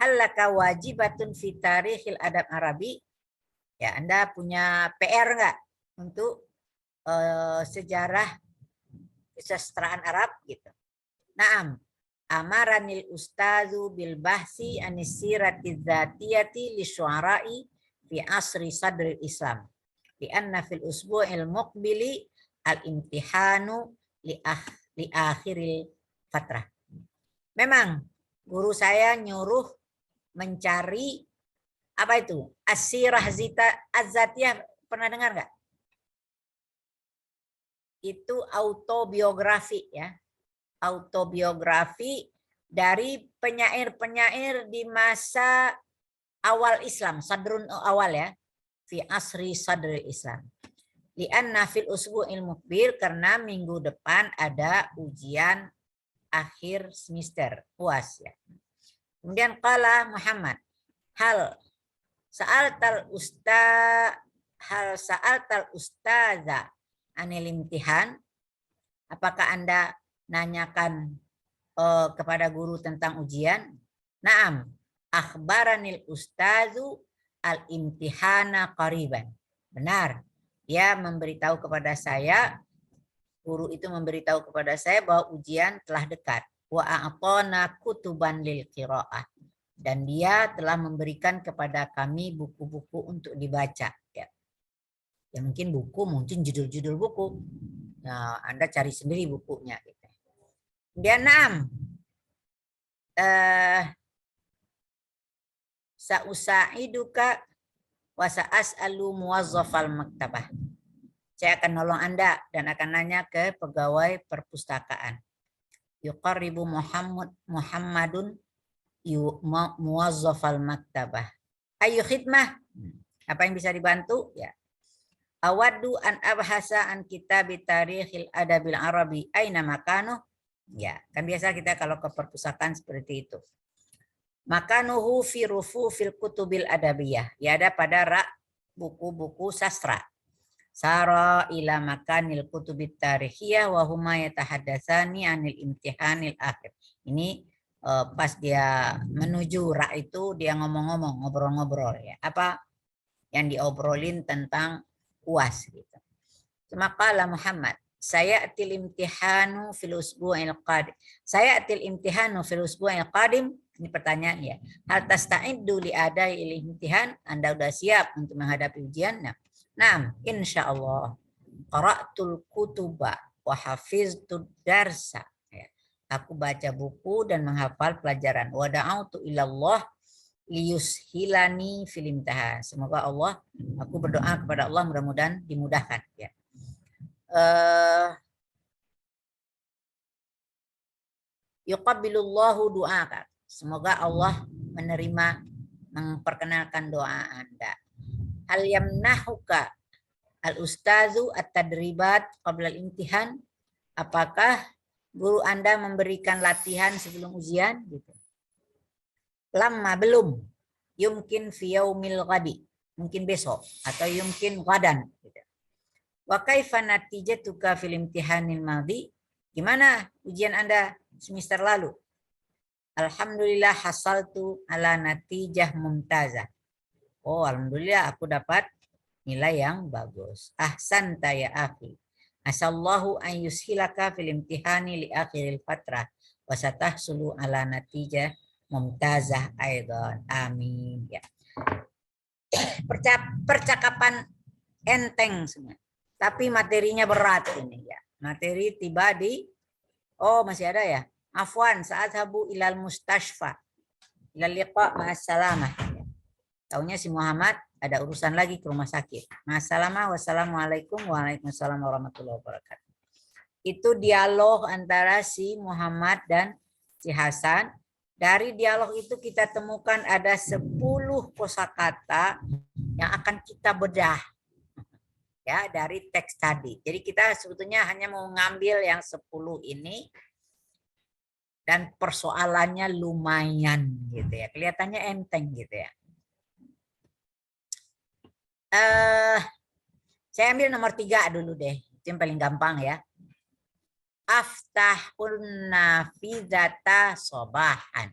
A: Hal laka wajibatun fi tarikhil adab Arabi. Ya, Anda punya PR nggak untuk sejarah kesastraan Arab gitu. Naam, amaranil ustazu bil bahsi anis sirati dzatiyati li syu'ara'i fi asri sadril Islam. Di anna fil usbu'il muqbili al imtihanu li akhiril fatrah. Memang guru saya nyuruh mencari apa itu? As-sirah az-zatiyah, pernah dengar nggak? Itu autobiografi ya. Autobiografi dari penyair-penyair di masa awal Islam, sadrun awal ya, fi asri sadril Islam. Lianna fil usbu'il muqbil, karena minggu depan ada ujian akhir semester UAS ya. Kemudian qala Muhammad, hal sa'altal ustaza anil imtihan, apakah Anda nanyakan kepada guru tentang ujian? Naam, akhbaranil ustazu al imtihana qariban. Benar, dia memberitahu kepada saya, guru itu memberitahu kepada saya bahwa ujian telah dekat. Wa a'tana kutuban lil qiraah, dan dia telah memberikan kepada kami buku-buku untuk dibaca ya. Ya mungkin buku, mungkin judul-judul buku. Nah, Anda cari sendiri bukunya gitu. Kemudian 6. Sa'usaiduka wa sa'as'alu muwazzafal maktabah. Saya akan nolong Anda dan akan nanya ke pegawai perpustakaan. Yuqarribu Muhammadun muwazzafal maktabah. Ayu khidmah. Apa yang bisa dibantu? Ya. Awaddu an abhasa an kitabit tarikhil adabil arabi aina makanu. Ya, kan biasa kita kalau ke perpustakaan seperti itu. Makanuhu fi rufufil kutubil adabiyah. Ya, ada pada rak buku-buku sastra. Sara ila makanil kutubit tarikhiyah wa huma yatahaddatsani anil imtihanil akhir. Ini pas dia menuju rak itu dia ngomong-ngomong, ngobrol-ngobrol ya. Apa yang diobrolin tentang UAS gitu. Maqala Muhammad, sayatil imtihanu fil usbu'il qadim. Sayatil imtihanu fil usbu'il qadim. Ini pertanyaan ya. Hal tasta'iddu li adai imtihan? Anda sudah siap untuk menghadapi ujian? Nah, insyaallah. Qara'tul kutuba wa hafiztud darsa. Aku baca buku dan menghafal pelajaran. Wa da'autu ilallah liyushilani fil imtihan. Semoga Allah, aku berdoa kepada Allah mudah-mudahan dimudahkan ya. Yuqabbilullahu du'aka. Semoga Allah menerima, memperkenalkan doa Anda. Hal yamnahuka al-ustazu at-tadribat qabla al-imtihan. Apakah guru Anda memberikan latihan sebelum ujian gitu? Lama belum. Yumkin fi yaumil ghadi. Mungkin besok atau yumkin ghadan gitu. Wa kaifa natijatuka fil imtihanil madhi? Gimana ujian Anda semester lalu? Alhamdulillah hasaltu ala natijah mumtazah. Oh, alhamdulillah aku dapat nilai yang bagus. Ahsanta ya akhi. Asallahu an yushilaka fil imtihani li akhiril fatrah wa satahsulu ala natijah mumtazah aidan. Amin ya. Percakapan enteng semua. Tapi materinya berat ini ya. Materi tiba di masih ada ya. Afwan, saat habu ilal mustashfa. Ilal liqa ma'assalamah. Taunya si Muhammad ada urusan lagi ke rumah sakit. Ma'assalamah, wassalamualaikum, waalaikumsalam warahmatullahi wabarakatuh. Itu dialog antara si Muhammad dan si Hasan. Dari dialog itu kita temukan ada 10 kosakata yang akan kita bedah. Ya, dari teks tadi. Jadi kita sebetulnya hanya mau ngambil yang 10 ini dan persoalannya lumayan gitu ya. Kelihatannya enteng gitu ya. Saya ambil nomor 3 dulu deh. Itu yang paling gampang ya. Aftahun nafidata sobahan.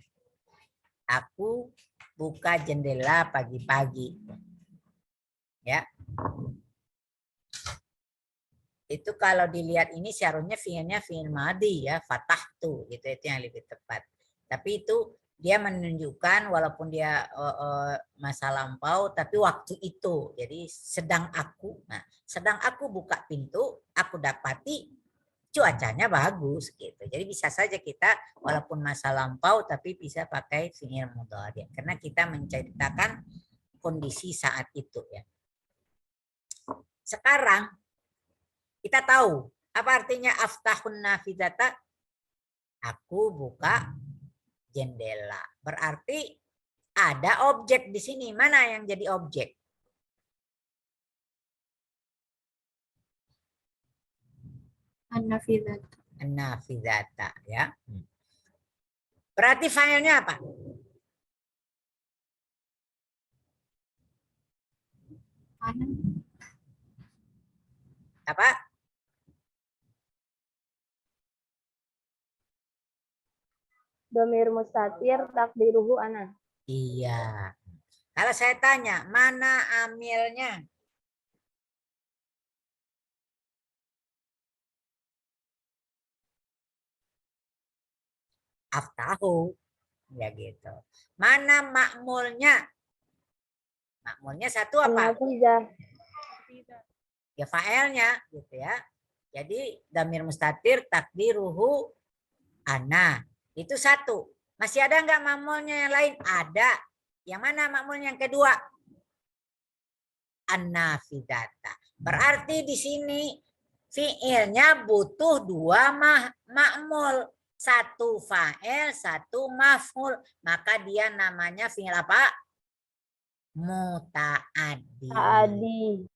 A: Aku buka jendela pagi-pagi. Ya. Itu kalau dilihat ini seharusnya fiilnya fiil madi ya, fatahtu gitu, itu yang lebih tepat. Tapi itu dia menunjukkan walaupun dia masa lampau tapi waktu itu. Jadi sedang aku. Nah, sedang aku buka pintu, aku dapati cuacanya bagus gitu. Jadi bisa saja kita walaupun masa lampau tapi bisa pakai fiil mudhari karena kita menceritakan kondisi saat itu ya. Sekarang kita tahu apa artinya aftahun nafidata? Aku buka jendela. Berarti ada objek di sini. Mana yang jadi objek?
D: An-nafidhatu.
A: Nafidata ya. Berarti filenya apa?
D: Ana.
A: Apa?
C: Domir mustatir takdiruhu ana.
A: Iya. Kalau saya tanya, mana amilnya? Aftahu. Ya gitu. Mana makmulnya? Makmulnya satu apa?
C: An-nafizah.
A: Ya fa'ilnya gitu ya. Jadi damir mustatir takdiruhu ana. Itu satu. Masih ada nggak makmulnya yang lain? Ada. Yang mana makmulnya yang kedua? An-nafidata. Berarti di sini fiilnya butuh dua makmul. Satu fa'il, satu maf'ul. Maka dia namanya fiil apa? Muta'addi.
C: Adi.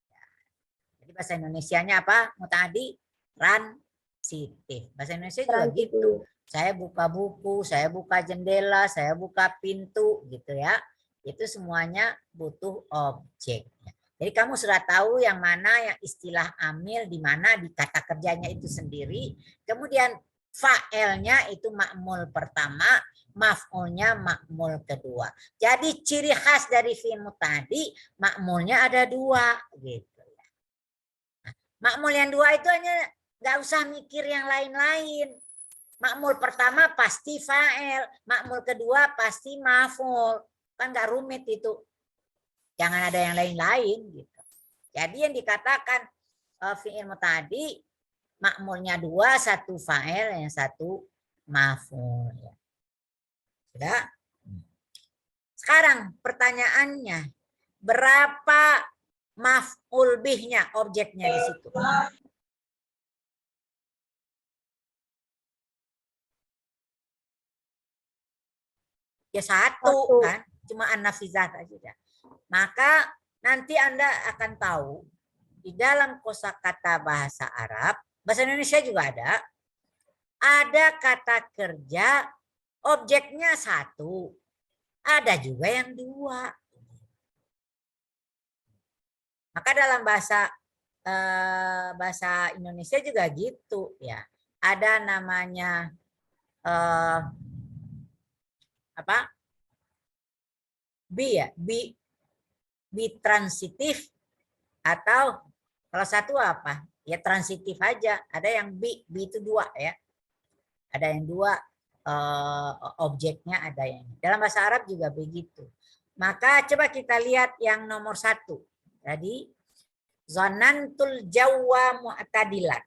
A: Jadi bahasa Indonesianya apa? Muta'addi transitif. Bahasa Indonesia juga gitu. Saya buka buku, saya buka jendela, saya buka pintu gitu ya. Itu semuanya butuh objek. Jadi kamu sudah tahu yang mana yang istilah amil di mana di kata kerjanya itu sendiri. Kemudian fa'ilnya itu makmul pertama, maf'ulnya makmul kedua. Jadi ciri khas dari fi'il muta'addi makmulnya ada dua gitu. Nah, makmul yang dua itu hanya nggak usah mikir yang lain-lain. Makmul pertama pasti fa'il, makmul kedua pasti maf'ul. Kan nggak rumit itu. Jangan ada yang lain-lain gitu. Jadi yang dikatakan fi'il muta'addi makmulnya dua, satu fa'il, yang satu maf'ul. Sudah? Sekarang pertanyaannya, berapa maf'ul bihnya, objeknya di situ? Ya satu kan, cuma an-nafizah saja. Maka nanti Anda akan tahu di dalam kosakata bahasa Arab, bahasa Indonesia juga ada kata kerja objeknya satu, ada juga yang dua. Maka dalam bahasa Indonesia juga gitu ya. Ada namanya apa? Bi ya, bi transitif atau kalau satu apa? Ya transitif aja. Ada yang bi itu dua ya. Ada yang dua objeknya, ada yang dalam bahasa Arab juga begitu. Maka coba kita lihat yang nomor satu. Tadi zonantul jawa mu'tadilan.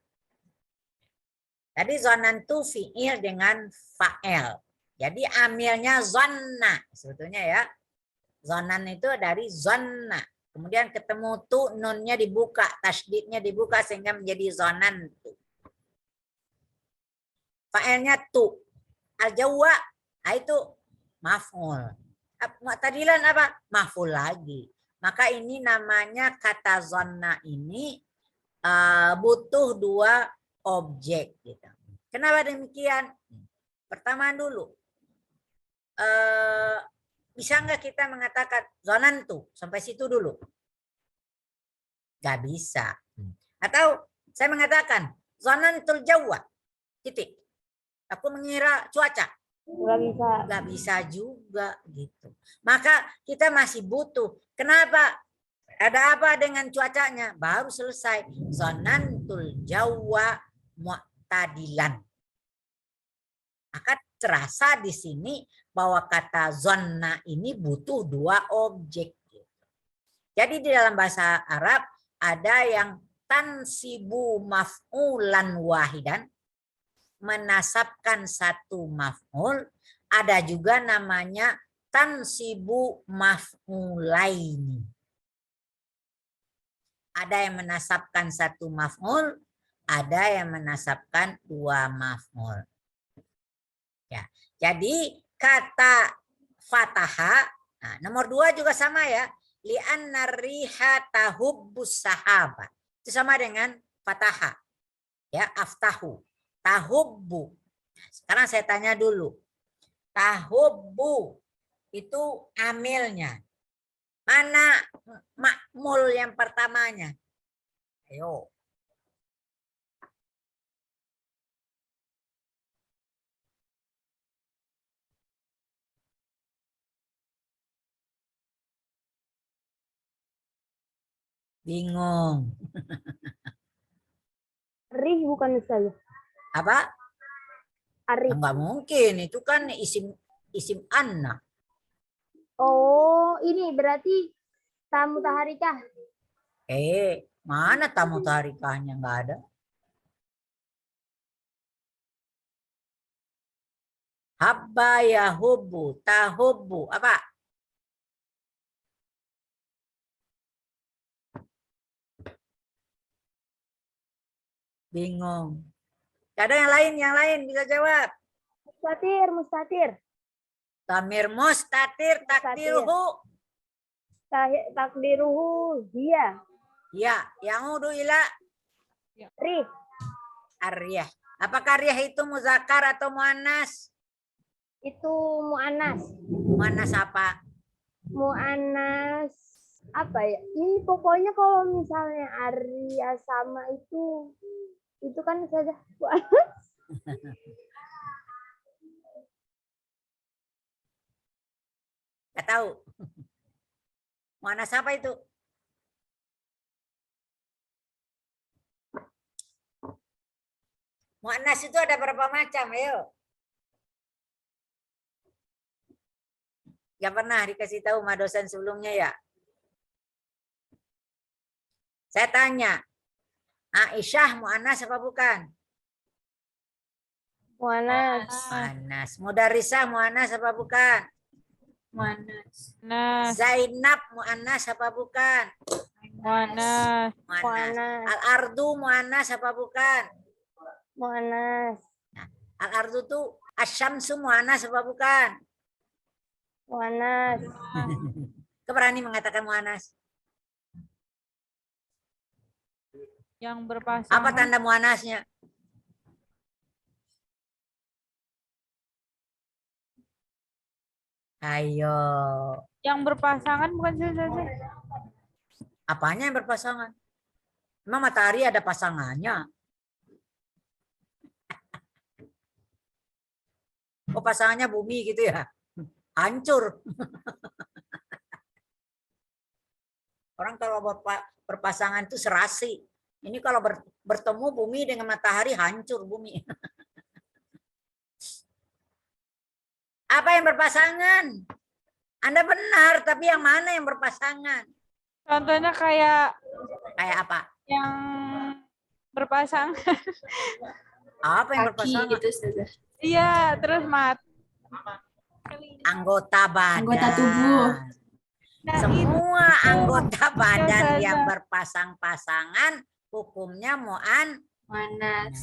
A: Tadi zonantu fi'il dengan fa'el. Jadi amilnya zonna sebetulnya ya. Zonan itu dari zonna. Kemudian ketemu tu, nunnya dibuka, tasdidnya dibuka sehingga menjadi zonan tu. Fa'ilnya tu. Al-jawa, nah itu maf'ul. Mu'tadilan apa? Maf'ul lagi. Maka ini namanya kata zonna ini butuh dua objek. Gitu. Kenapa demikian? Pertama dulu. Bisa nggak kita mengatakan zonan tuh sampai situ dulu? Gak bisa. Atau saya mengatakan zonan tul jawa, titik. Aku mengira cuaca.
C: Nggak bisa.
A: Nggak bisa juga gitu. Maka kita masih butuh. Kenapa? Ada apa dengan cuacanya? Baru selesai. Zonantul jawa mu'tadilan. Maka terasa di sini bahwa kata zonna ini butuh dua objek. Jadi di dalam bahasa Arab ada yang tansibu maf'ulan wahidan, menasabkan satu maf'ul, ada juga namanya tansibu maf'ulaini. Ada yang menasabkan satu maf'ul, ada yang menasabkan dua maf'ul. Ya, jadi kata fataha, nah, nomor 2 juga sama ya. Li'anna riha tahubbus sahaba. Itu sama dengan fataha. Ya, aftahu. Tahubbu. Sekarang saya tanya dulu. Tahubbu itu amilnya. Mana makmul yang pertamanya? Ayo. Bingung.
C: Arih bukan Ustaz.
A: Apa?
C: Arih.
A: Enggak mungkin. Itu kan isim anna.
C: Oh, ini berarti tamu taharikah.
A: Mana tamu tarikahnya? Enggak ada. Habba yahubbu, tahubbu. Apa? Bingung. Gak ada yang lain bisa jawab.
C: Mustatir.
A: Tamir mustatir takdiruhu.
C: Takdiruhu dia.
A: Ya, yang udu ila
C: Rih.
A: aryah. Apakah aryah itu muzakkar atau muannas?
C: Itu mu'anas.
A: Muannas apa?
C: Mu'anas apa ya? Ini pokoknya kalau misalnya Arya sama itu kan saja.
A: Gak tahu. Muannas apa itu? Muannas itu ada berapa macam? Ayo. Gak pernah dikasih tahu sama dosen sebelumnya ya. Saya tanya, Aisyah muannas apa bukan?
C: Mu'anas.
A: Muannas. Mudarisah muannas apa bukan?
D: Muannas.
A: Zainab muannas apa bukan?
D: Muannas.
A: Muannas.
C: Mu'anas.
A: Al-ardu muannas apa bukan?
C: Mu'anas.
A: Al-ardu tuh asyamsu muannas apa bukan?
C: Mu'anas.
A: Keberani mengatakan muannas.
D: Yang berpasangan.
A: Apa tanda muannasnya? Ayo.
D: Yang berpasangan bukan saya.
A: Apanya yang berpasangan? Memang matahari ada pasangannya. Oh, pasangannya bumi gitu ya? Hancur. Orang kalau berpasangan itu serasi. Ini kalau bertemu bumi dengan matahari hancur bumi. Apa yang berpasangan? Anda benar, tapi yang mana yang berpasangan?
D: Contohnya kayak
A: Kayak apa?
D: yang berpasangan.
A: Apa yang
D: Kaki
A: berpasangan?
D: gitu saja. Iya, terus
A: Anggota badan.
D: Anggota tubuh. Nah,
A: Semua
D: itu.
A: anggota badan
D: Ustazah.
A: yang berpasang-pasangan hukumnya
D: Muannas.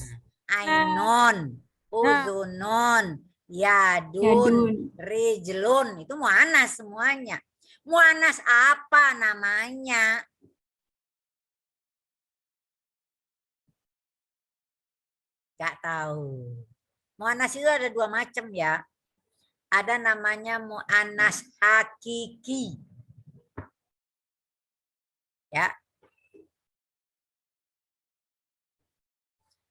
A: ainon, uzunun, yadun, rijlun, itu muannas semuanya. Muannas apa namanya? Gak tahu. Muannas itu ada dua macam ya. Ada namanya muannas hakiki. Ya.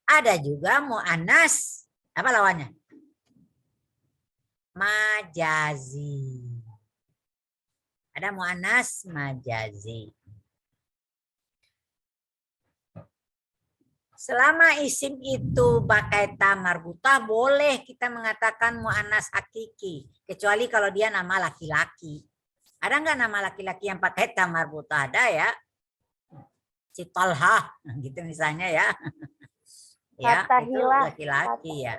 A: Ada juga muannas, apa lawannya? Majazi. Ada muannas majazi. selama isim itu pakai ta marbutah boleh kita mengatakan muannas hakiki, kecuali kalau dia nama laki-laki. Ada nggak nama laki-laki yang pakai ta marbutah? Ada ya. Si Talha gitu misalnya ya. Ya, itu
C: Fatahila.
A: laki-laki ya.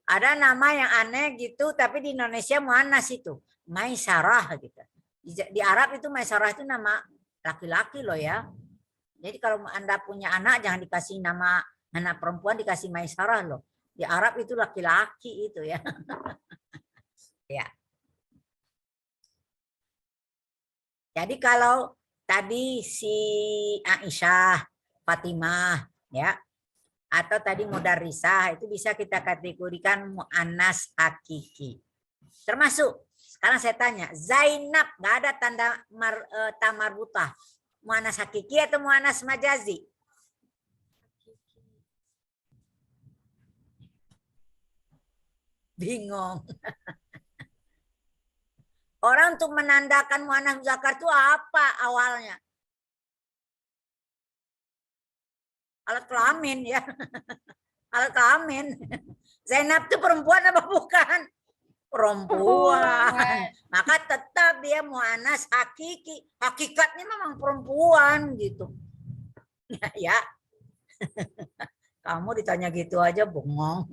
A: Ada nama yang aneh gitu tapi di Indonesia muannas itu. Maisarah gitu. Di Arab itu Maisarah itu nama laki-laki loh ya. Jadi kalau Anda punya anak jangan dikasih nama anak perempuan, dikasih Maisarah loh. Di Arab itu laki-laki itu ya. Ya. Jadi kalau tadi si Aisyah, Fatimah ya, atau tadi Mudarrisah itu bisa kita kategorikan muannas hakiki. Termasuk sekarang saya tanya, Zainab nggak ada tanda ta marbutah. Muannas hakiki atau muannas majazi? Bingung. Orang untuk menandakan muannas muzakkar itu apa awalnya? Alat kelamin ya. Alat kelamin. Zainab itu perempuan apa bukan? Perempuan. Maka tetap dia muannas hakiki. Hakikatnya memang perempuan gitu. Ya. Kamu ditanya gitu aja bengong.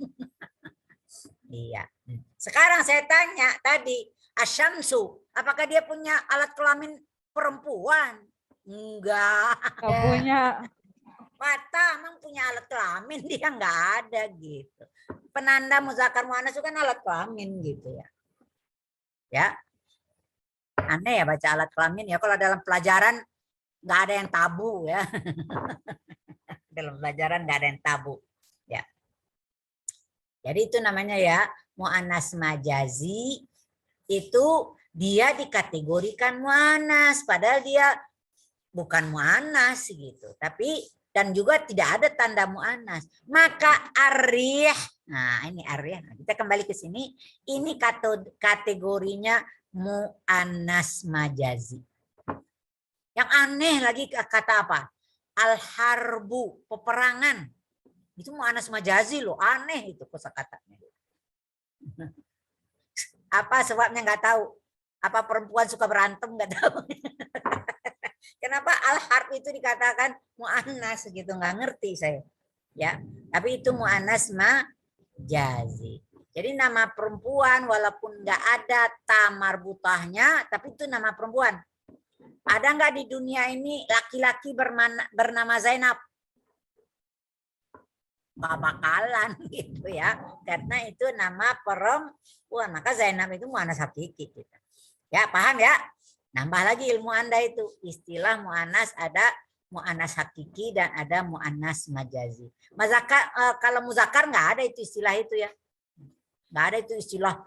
A: Iya. Sekarang saya tanya tadi, Asyamsu, apakah dia punya alat kelamin perempuan? Enggak.
D: Nggak punya.
A: Fata emang punya alat kelamin, dia enggak ada gitu. Penanda muzakkar muannas itu kan alat kelamin gitu ya. Ya. Aneh ya baca alat kelamin ya, kalau dalam pelajaran enggak ada yang tabu ya. Dalam pelajaran enggak ada yang tabu. Ya. Jadi itu namanya ya muannas majazi, itu dia dikategorikan muannas padahal dia bukan muannas gitu. Tapi dan juga tidak ada tanda muannas. Maka arih, nah ini arih. Kita kembali ke sini. Ini kategorinya muannas majazi. Yang aneh lagi kata apa? Al-harbu, peperangan. Itu muannas majazi loh, aneh itu kosakatanya. Apa sebabnya nggak tahu? Apa perempuan suka berantem nggak tahu? Kenapa al-harb itu dikatakan muannas gitu, nggak ngerti saya. Ya, tapi itu muannas majazi. Jadi nama perempuan walaupun nggak ada ta marbutahnya, tapi itu nama perempuan. Ada nggak di dunia ini laki-laki bernama Zainab? Nggak bakalan gitu ya, karena itu nama perempuan. Maka Zainab itu muannas hakiki gitu. Ya paham ya? Nambah lagi ilmu Anda itu, istilah muannas ada muannas hakiki dan ada muannas majazi. Kalau muzakkar nggak ada itu istilah itu ya, nggak ada itu istilah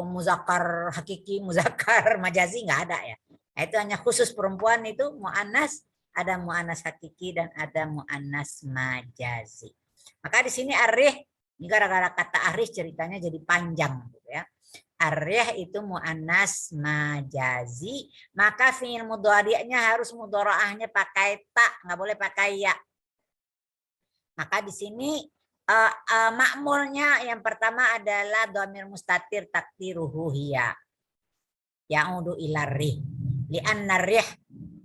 A: muzakkar hakiki, muzakkar majazi, nggak ada ya. Nah, itu hanya khusus perempuan itu muannas, ada muannas hakiki dan ada muannas majazi. Maka di sini arih, ini gara-gara kata arih ceritanya jadi panjang gitu ya. Arih itu muannas majazi, maka fi'il mudhari'nya harus mudharaahnya pakai ta, nggak boleh pakai ya. Maka di sini ma'mulnya yang pertama adalah dhamir mustatir takdiruhu hiya. Ya'udu ila rih. Li'anna rih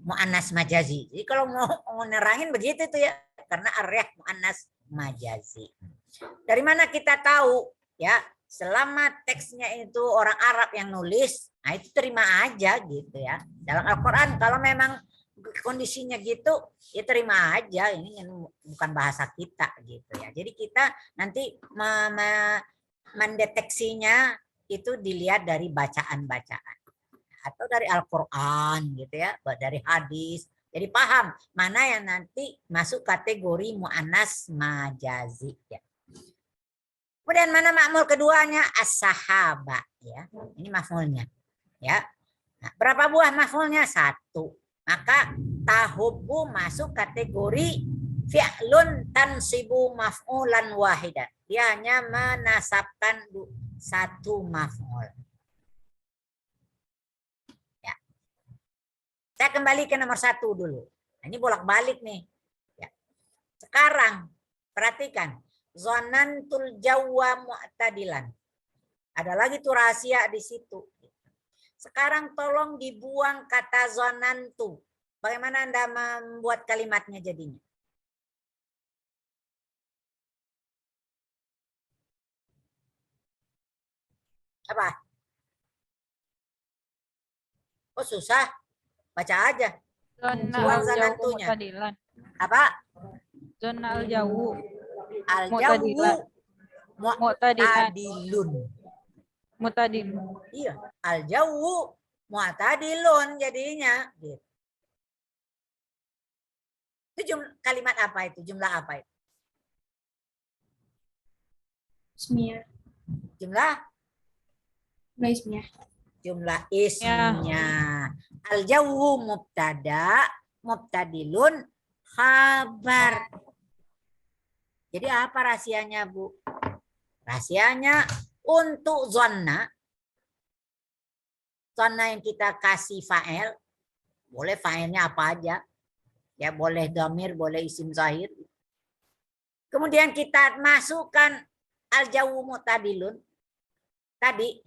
A: muannas majazi. Jadi kalau mau nerangin begitu tuh ya, karena arih muannas majazi. Dari mana kita tahu ya? Selama teksnya itu orang Arab yang nulis, nah itu terima aja gitu ya. Dalam Al-Quran kalau memang kondisinya gitu, ya terima aja. Ini bukan bahasa kita gitu ya. Jadi kita nanti mendeteksinya itu dilihat dari bacaan-bacaan atau dari Al-Quran gitu ya, dari hadis. Jadi paham mana yang nanti masuk kategori muannas majazi ya. Kemudian mana ma'mul keduanya? As-sahaba ya. Ini maf'ulnya ya. Nah, berapa buah maf'ulnya? 1. Maka tahubbu masuk kategori fi'lun tansibu maf'ulan wahidan. Dia hanya menasabkan 1 maf'ul. Ya. Saya kembali ke nomor 1 dulu. Nah, ini bolak-balik nih. Ya. Sekarang Perhatikan. Zonantul jawwa mu'tadilan. Ada lagi tuh rahasia di situ. Sekarang tolong dibuang kata zonantu. Bagaimana Anda membuat kalimatnya jadinya? Apa? Oh susah. Baca aja.
D: Zona
A: Buang
D: al-jawwu
A: zanantunya.
D: mu'tadilan.
A: Apa?
D: Zona al-jawwu
A: Al-jawwu
D: mu'tadilan.
A: mu'tadilun.
D: Mu'tadil.
A: Iya. Al-jawwu mu'tadilun jadinya. Gitu. Itu kalimat apa itu? Jumlah apa itu?
E: Ismiyah.
A: Jumlah?
E: Jumlah ismiyah.
A: Jumlah ismnya. Al-jawwu mubtada, mubtadilun khabar. Jadi apa rahasianya, Bu? Rahasianya untuk zonna. Zonna yang kita kasih fa'il, boleh fa'ilnya apa aja. Ya boleh dhamir, boleh isim zahir. Kemudian kita masukkan al-jawwu mu'tadilun tadi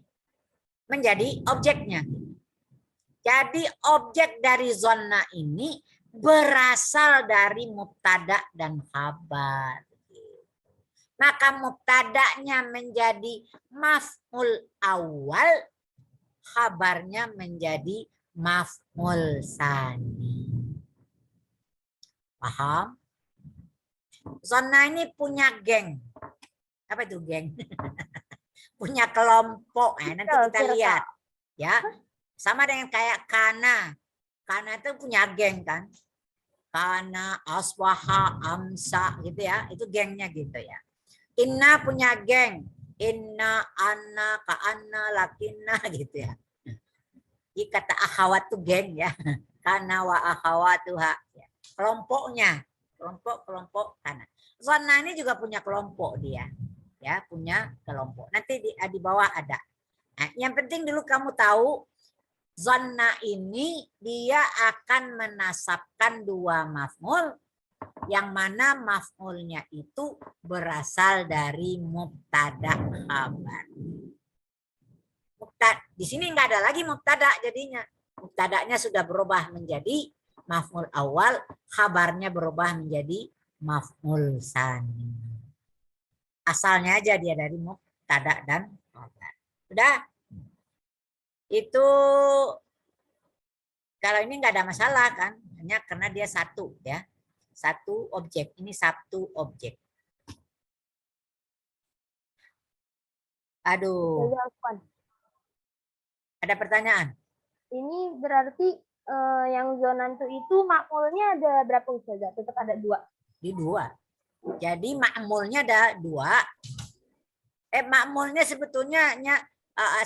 A: menjadi objeknya. Jadi objek dari zonna ini berasal dari mubtada dan khabar. Maka mubtadanya menjadi maf'ul awal, khabarnya menjadi maf'ul tsani. Paham? Zonna ini punya geng. Apa itu geng? Punya kelompok. Nanti kita lihat. Ya, sama dengan kayak kana. Kana itu punya geng kan. Kana, aswaha, amsa gitu ya. Itu gengnya gitu ya. Inna punya geng. Inna, anna, ka'anna, lakinna gitu ya. Jadi kata akhawat tuh geng ya. Kana wa akhawatuha. Kelompoknya. Kelompok kana. Zonna ini juga punya kelompok dia. Ya, punya kelompok. Nanti di bawah ada. Nah, yang penting dulu kamu tahu zonna ini dia akan menasabkan dua maf'ul yang mana maf'ulnya itu berasal dari mubtada khabar. Di sini nggak ada lagi mubtada jadinya. Mubtadanya sudah berubah menjadi maf'ul awal, khabarnya berubah menjadi maf'ul tsani. Asalnya aja dia dari mubtada dan khabar. Sudah? Itu kalau ini nggak ada masalah kan, hanya karena dia satu ya, satu objek. Ini satu objek. Aduh, ada pertanyaan?
C: Ini berarti yang zonantu itu makmulnya ada berapa Ustazah? Tetap ada 2.
A: Di 2. Jadi makmulnya ada 2. Makmulnya sebetulnya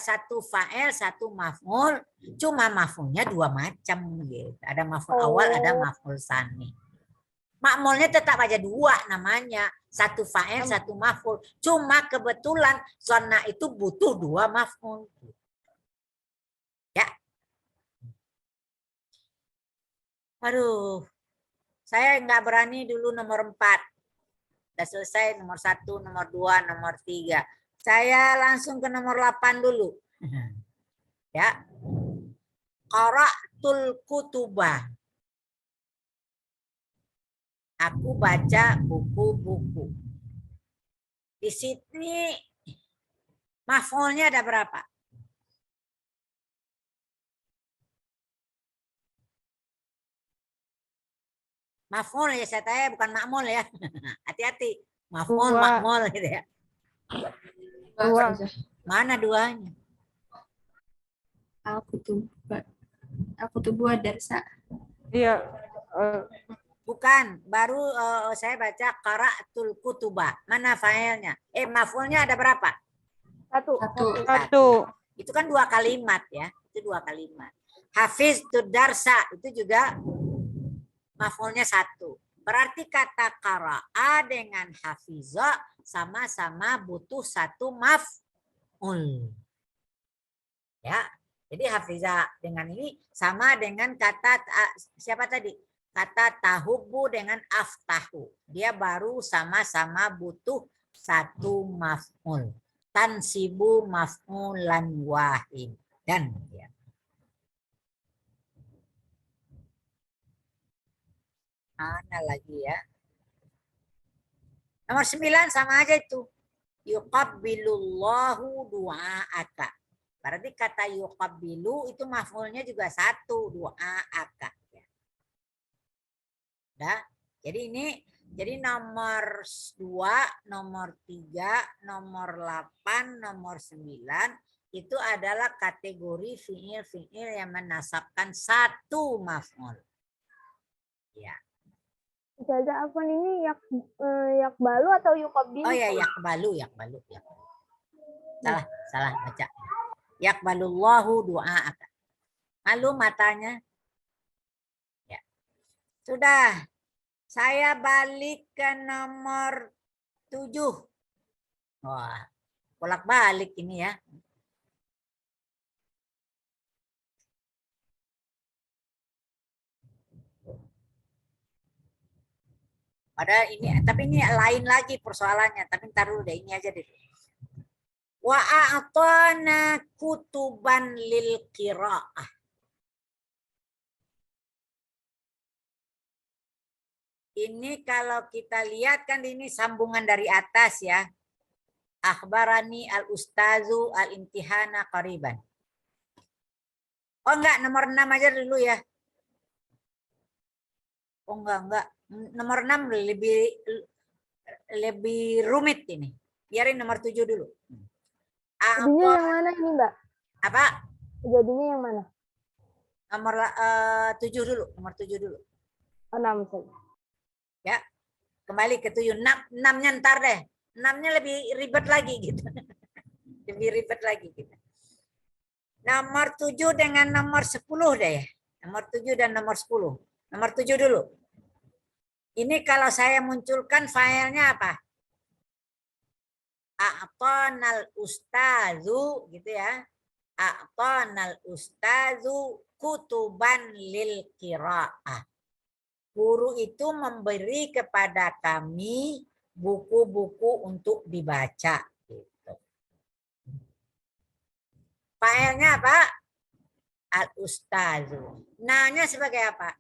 A: satu fa'il, satu maf'ul. Cuma maf'ulnya 2 macam gitu. Ada maf'ul awal, ada maf'ul tsani. Makmulnya tetap aja 2 namanya. Satu fa'il, satu maf'ul. Cuma kebetulan zonna itu butuh 2 maf'ul. Ya. Aduh. Saya nggak berani dulu nomor 4. Sudah selesai nomor 1, nomor 2, nomor 3. Saya langsung ke nomor 8 dulu. Ya. Qara'tul kutubah. Aku baca buku-buku. Di sini maf'ulnya ada berapa? Maf'ul ya saya tanya, bukan makmul ya. Hati-hati. Maf'ul, makmul gitu ya.
E: 2.
A: Mana 2-nya?
E: Aku tuh buat darsa.
D: Iya.
A: Bukan, baru saya baca qara'tul kutubah. Mana fa'ilnya? Maf'ulnya ada berapa?
C: 1.
A: Itu kan 2 kalimat ya. Itu 2 kalimat. Hafiztu darsa itu juga maf'ulnya 1. Berarti kata qara'a dengan hafiza sama-sama butuh 1 maf'ul. Ya. Jadi hafiza dengan ini sama dengan kata siapa tadi? kata tahubbu dengan aftahu. Dia baru sama-sama butuh satu maf'ul. Tansibu maf'ulan wahidan. Ya. Mana lagi ya? Nomor 9 sama aja itu. Yuqabbilullahu du'aaka. Berarti kata yuqabbilu itu maf'ulnya juga satu, du'aaka. Ya. Udah. Jadi nomor 2, nomor 3, nomor 8, nomor 9 itu adalah kategori fi'il-fi'il yang menasabkan satu maf'ul. Ya.
C: Jaza Afwan ini yakbalu atau yuqabbilu?
A: Oh ya, yakbalu. Salah baca. Yakbalullahu du'aaka. Malu matanya? Ya. Sudah. Saya balik ke nomor 7. Wah, bolak-balik ini ya. Padahal ini, tapi ini lain lagi persoalannya. Tapi ntar dulu deh, ini aja deh. Wa a'tana kutuban lil qiraah. Ini kalau kita lihat kan ini sambungan dari atas ya. Akhbarani al-ustazu al-imtihana qariban. Oh enggak, nomor 6 aja dulu ya. Oh enggak. Nomor 6 lebih rumit ini. Biarin nomor 7 dulu.
C: Jadinya yang mana ini, Mbak?
A: Apa?
C: Jadinya yang mana?
A: Nomor 7 dulu, nomor 7 dulu.
C: Oh, 6 saja.
A: Ya. Kembali ke 7. 6-nya ntar deh. 6-nya lebih ribet lagi gitu. Lebih ribet lagi gitu. Nomor 7 dengan nomor 10 deh ya. Nomor 7 dan nomor 10. Nomor 7 dulu. Ini kalau saya munculkan filenya apa? A'tanal ustazu gitu ya. A'tanal ustazu kutuban lil qiraah. Guru itu memberi kepada kami buku-buku untuk dibaca. Gitu. Filenya apa? Al-ustazu. Nanya sebagai apa?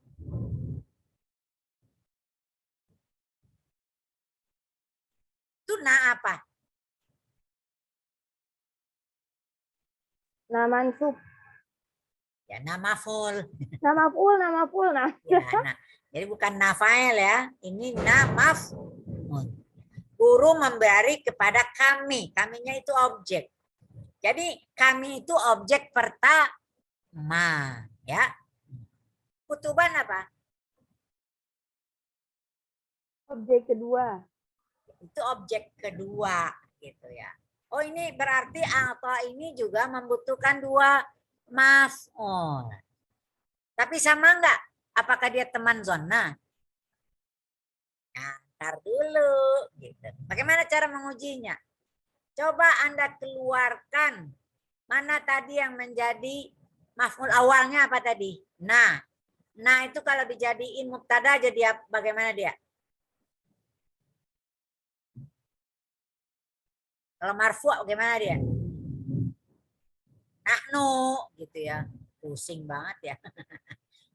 A: Itu na apa?
C: Nah, mansub.
A: Ya, nama full.
C: Nah, maf'ul.
A: Ya, nah. Jadi bukan nafail ya. Ini namaful. Guru memberi kepada kami. Kaminya itu objek. Jadi kami itu objek pertama. Ya. Kutuban apa?
C: Objek kedua.
A: Itu objek kedua. Gitu ya. Oh ini berarti atau ini juga membutuhkan dua maf'ul. Tapi sama enggak? Apakah dia teman zona? Nah, ntar dulu. Gitu. Bagaimana cara mengujinya? Coba Anda keluarkan. Mana tadi yang menjadi maf'ul awalnya apa tadi? Nah. Nah itu kalau dijadiin mubtada jadi bagaimana dia? Kalau marfu bagaimana dia? Nahnu gitu ya. Pusing banget ya.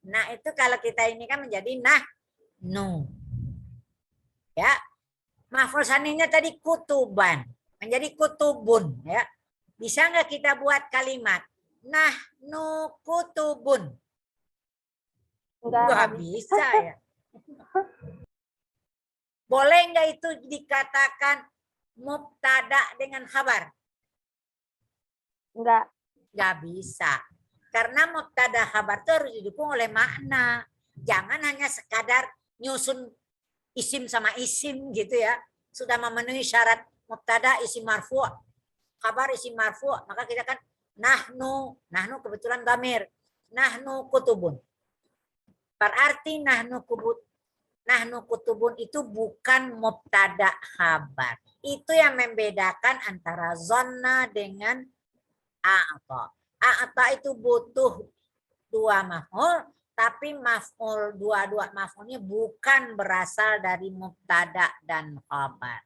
A: Nah, itu kalau kita ini kan menjadi nahnu. Ya. Maf'ul saninya tadi kutuban, menjadi kutubun ya. Bisa nggak kita buat kalimat nahnu kutubun? Enggak bisa ya. Boleh nggak itu dikatakan mubtada dengan khabar?
C: Enggak.
A: Nggak bisa. Karena mubtada khabar itu harus didukung oleh makna. Jangan hanya sekadar nyusun isim sama isim gitu ya. Sudah memenuhi syarat mubtada isim marfu, khabar isim marfu, maka kita kan nahnu kebetulan dhamir. Nahnu kutubun. Berarti nahnu kutubun itu bukan mubtada khabar. Itu yang membedakan antara zonna dengan a'ta. A'ta itu butuh dua maf'ul, Tapi maf'ul dua-dua maf'ulnya bukan berasal dari mubtada dan khabar.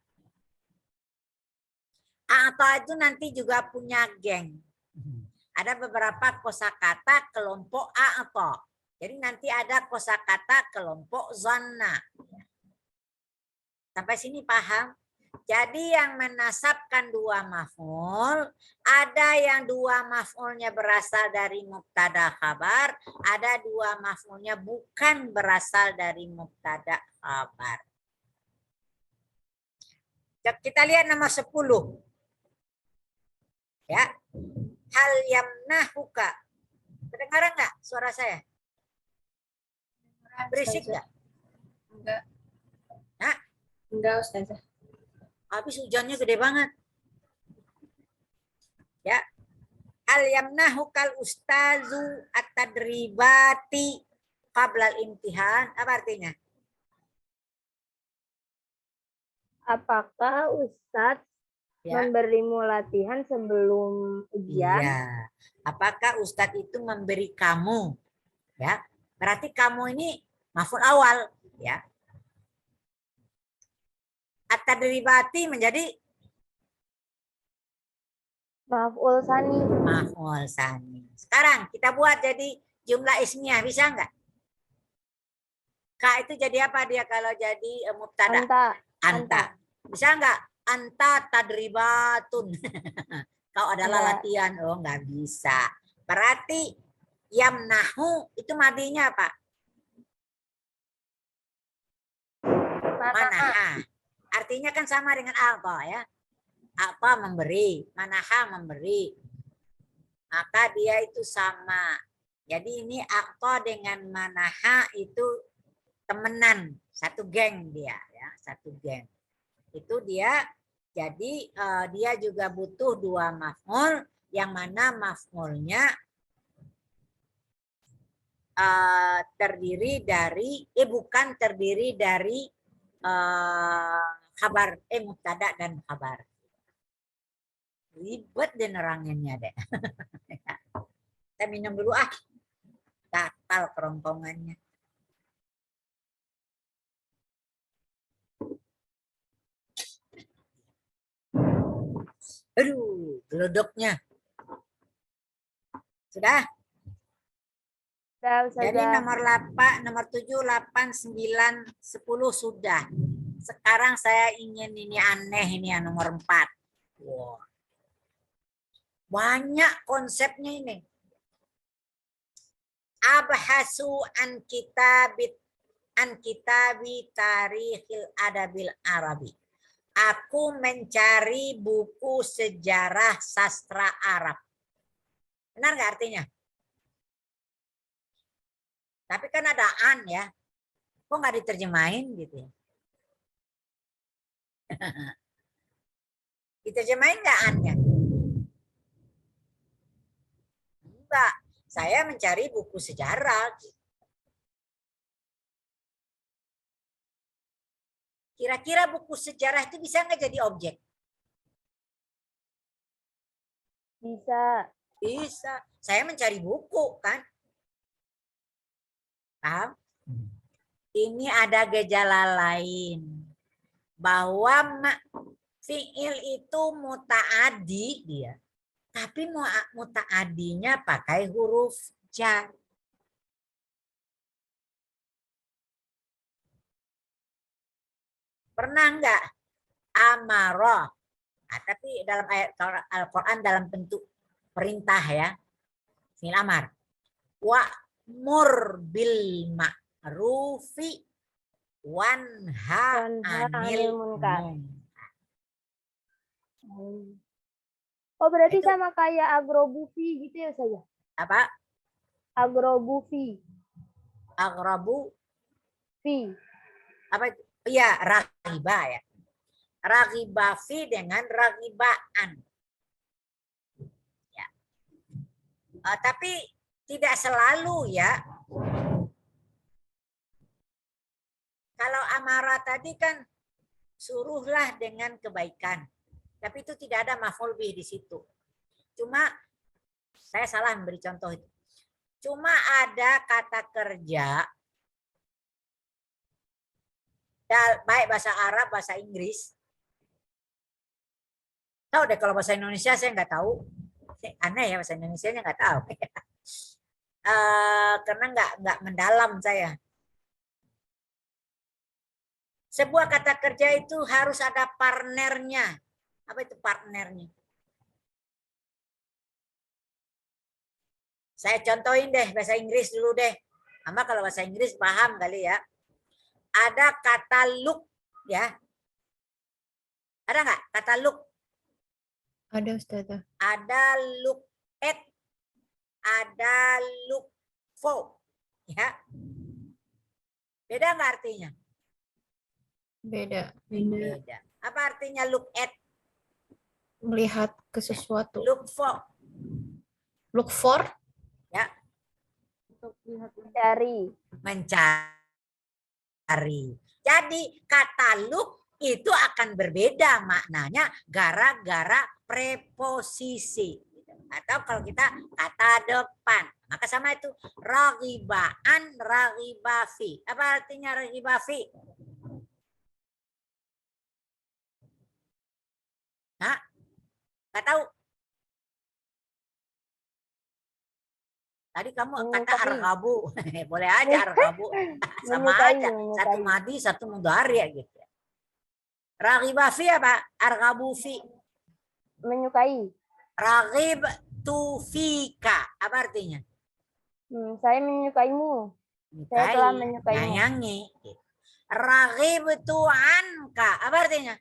A: Atau itu nanti juga punya geng. Ada beberapa kosakata kelompok atau. Jadi nanti ada kosakata kelompok zanna. Sampai sini paham? Jadi yang menasabkan dua maf'ul, ada yang dua maf'ulnya berasal dari mubtada khabar, ada dua maf'ulnya bukan berasal dari mubtada khabar. Kita lihat nomor 10. Ya. Hal yamnahuka. Kedengaran nggak suara saya? Berisik nggak?
E: Enggak.
A: Hah?
E: Enggak, Ustazah.
A: Habis hujannya gede banget. Ya. Hal yamnahukal ustazu at-tadribati qabla al-imtihan. Apa artinya?
C: Apakah Ustadz
A: Ya.
C: memberimu latihan sebelum ujian?
A: Iya. Apakah Ustadz itu memberi kamu? Ya. Berarti kamu ini maf'ul awal, ya. At-tadribati menjadi
C: Maf'ul sani.
A: maf'ul tsani. Sekarang kita buat jadi jumlah ismiyah, bisa enggak? Ka itu jadi apa dia kalau jadi mubtada?
C: Anta.
A: Anta. Bisa enggak? Anta tadribatun. Kau adalah
C: Enggak.
A: latihan. Oh, enggak bisa. Berarti yamnahu itu madinya apa? Manaha. Artinya kan sama dengan alqa ya. Alqa memberi, manaha memberi. Maka dia itu sama. Jadi ini alqa dengan manaha itu temenan, satu geng dia ya, satu geng. Itu dia jadi dia juga butuh dua maf'ul yang mana maf'ulnya terdiri dari bukan terdiri dari kabar mubtada dan kabar. Ribet deh neranginnya deh. Kita minum dulu gatal kerongkongannya. Aduh, gelodoknya. Sudah? Jadi nomor 8, nomor 7, 8, 9, 10 sudah. Sekarang saya ingin ini aneh ini yang nomor 4. Wow. Banyak konsepnya ini. Abhasu an kitabi tarikhil adabil arabi. Aku mencari buku sejarah sastra Arab. Benar nggak artinya? Tapi kan ada an ya. Kok nggak diterjemahin gitu ya? Diterjemahin nggak an-nya? Enggak. Saya mencari buku sejarah. Kira-kira buku sejarah itu bisa nggak jadi objek?
C: Bisa.
A: Bisa. Saya mencari buku kan. Paham? Ini ada gejala lain. Bahwa fi'il itu muta'adi dia. Tapi muta'adinya pakai huruf jar. Pernah enggak amarah? Nah, tapi dalam ayat Al-Quran dalam bentuk perintah ya. Fi'il amar. Wa'mur bil ma'rufi wanha anil munkar.
C: Oh, berarti
A: Itu.
C: sama kayak agrobufi gitu ya saja?
A: Apa?
C: Agrobufi.
A: Agrabu.
C: Fi.
A: Apa itu? Iya, ragiba ya. Ragiba fi dengan ragibaan. Ya. Tapi tidak selalu ya. Kalau amarah tadi kan suruhlah dengan kebaikan. Tapi itu tidak ada maf'ul bih di situ. Cuma saya salah memberi contoh itu. Cuma ada kata kerja, baik bahasa Arab, bahasa Inggris. Tahu deh kalau bahasa Indonesia saya nggak tahu. Aneh ya bahasa Indonesia-nya nggak tahu. Karena nggak mendalam saya. Sebuah kata kerja itu harus ada partnernya. Apa itu partnernya? Saya contohin deh bahasa Inggris dulu deh. Ama kalau bahasa Inggris paham kali ya. Ada kata look ya. Ada nggak kata look?
E: Ada Ustazah.
A: Ada look at. Ada look for. Ya. Beda nggak artinya?
E: Beda.
A: Beda. Apa artinya look at?
E: Melihat ke sesuatu.
A: Look for.
E: Look for.
A: Ya.
C: Dari.
A: Mencari. Jadi kata look itu akan berbeda maknanya gara-gara preposisi. Atau kalau kita kata depan. Maka sama itu. Raghibaan, raghibafi. Apa artinya raghibafi? Hah? Nggak tahu. Tadi kamu kata argabu. Boleh aja argabu. Sama aja. Satu madi, satu mudhari gitu. Raghibafi apa? Argabufi.
C: Menyukai.
A: Raghib tu fika. Apa artinya?
C: Saya menyukaimu. Saya telah menyukaimu.
A: Nyayangi. Raghib tu anka. Apa artinya?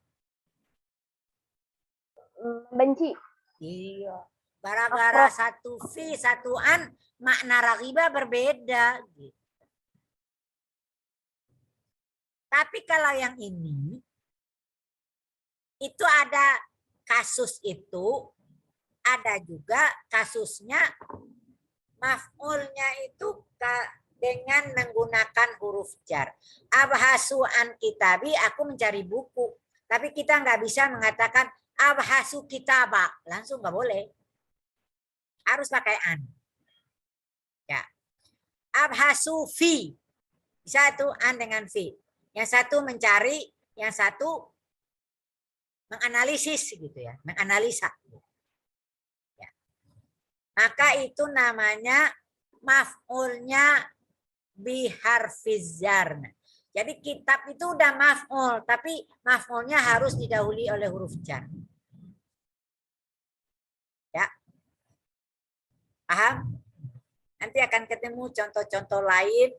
C: Benci.
A: Iya. Gara-gara satu fi, satu an, makna raghiba berbeda. Gitu. Tapi kalau yang ini, itu ada kasus itu, ada juga kasusnya maf'ulnya itu dengan menggunakan huruf jar. Abhasu an kitabi, aku mencari buku. Tapi kita nggak bisa mengatakan abhasu kitaba, langsung nggak boleh. Harus pakai an. Ya. Abhasu fi. Bisa itu an dengan fi. Yang satu mencari, yang satu menganalisis gitu ya, menganalisa. Ya. Maka itu namanya maf'ulnya biharfiz jar. Jadi kitab itu udah maf'ul, tapi maf'ulnya harus didahului oleh huruf jar. Ya. Paham? Nanti akan ketemu contoh-contoh lain.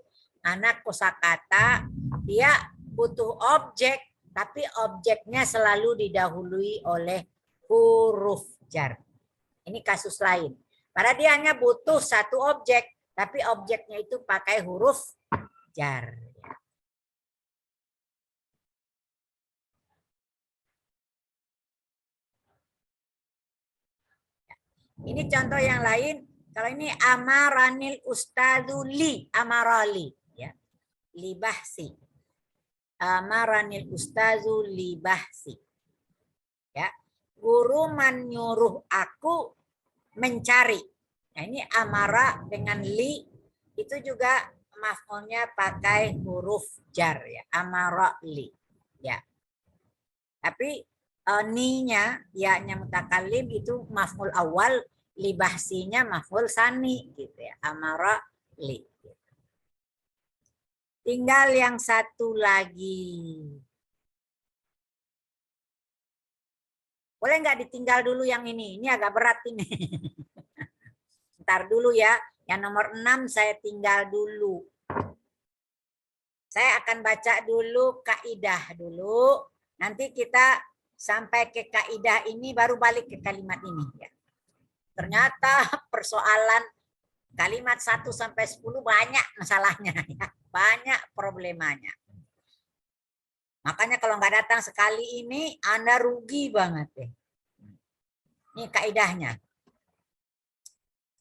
A: Anak kosakata, dia butuh objek, tapi objeknya selalu didahului oleh huruf jar. Ini kasus lain. Padahal dia hanya butuh satu objek, tapi objeknya itu pakai huruf jar. Ini contoh yang lain. Kalau ini amaranil ustadzu li, amarali, ya. Libahsi. Amaranil ustadzu libahsi. Ya. Guru menyuruh aku mencari. Nah, ini amara dengan li itu juga maf'ulnya pakai huruf jar ya. Amara li. Ya. Tapi ni-nya, ya-nya mutakallim itu maf'ul awal, libahsinya maf'ul sani gitu ya. Amara li. Tinggal yang satu lagi. Boleh nggak ditinggal dulu yang ini? Ini agak berat ini. Ntar dulu ya. Yang nomor 6 saya tinggal dulu. Saya akan baca dulu kaidah dulu. Nanti kita sampai ke kaidah ini baru balik ke kalimat ini. Ya. Ternyata persoalan kalimat 1 sampai 10 banyak masalahnya. Ya. Banyak problemanya. Makanya kalau nggak datang sekali ini, Anda rugi banget deh. Ini kaidahnya.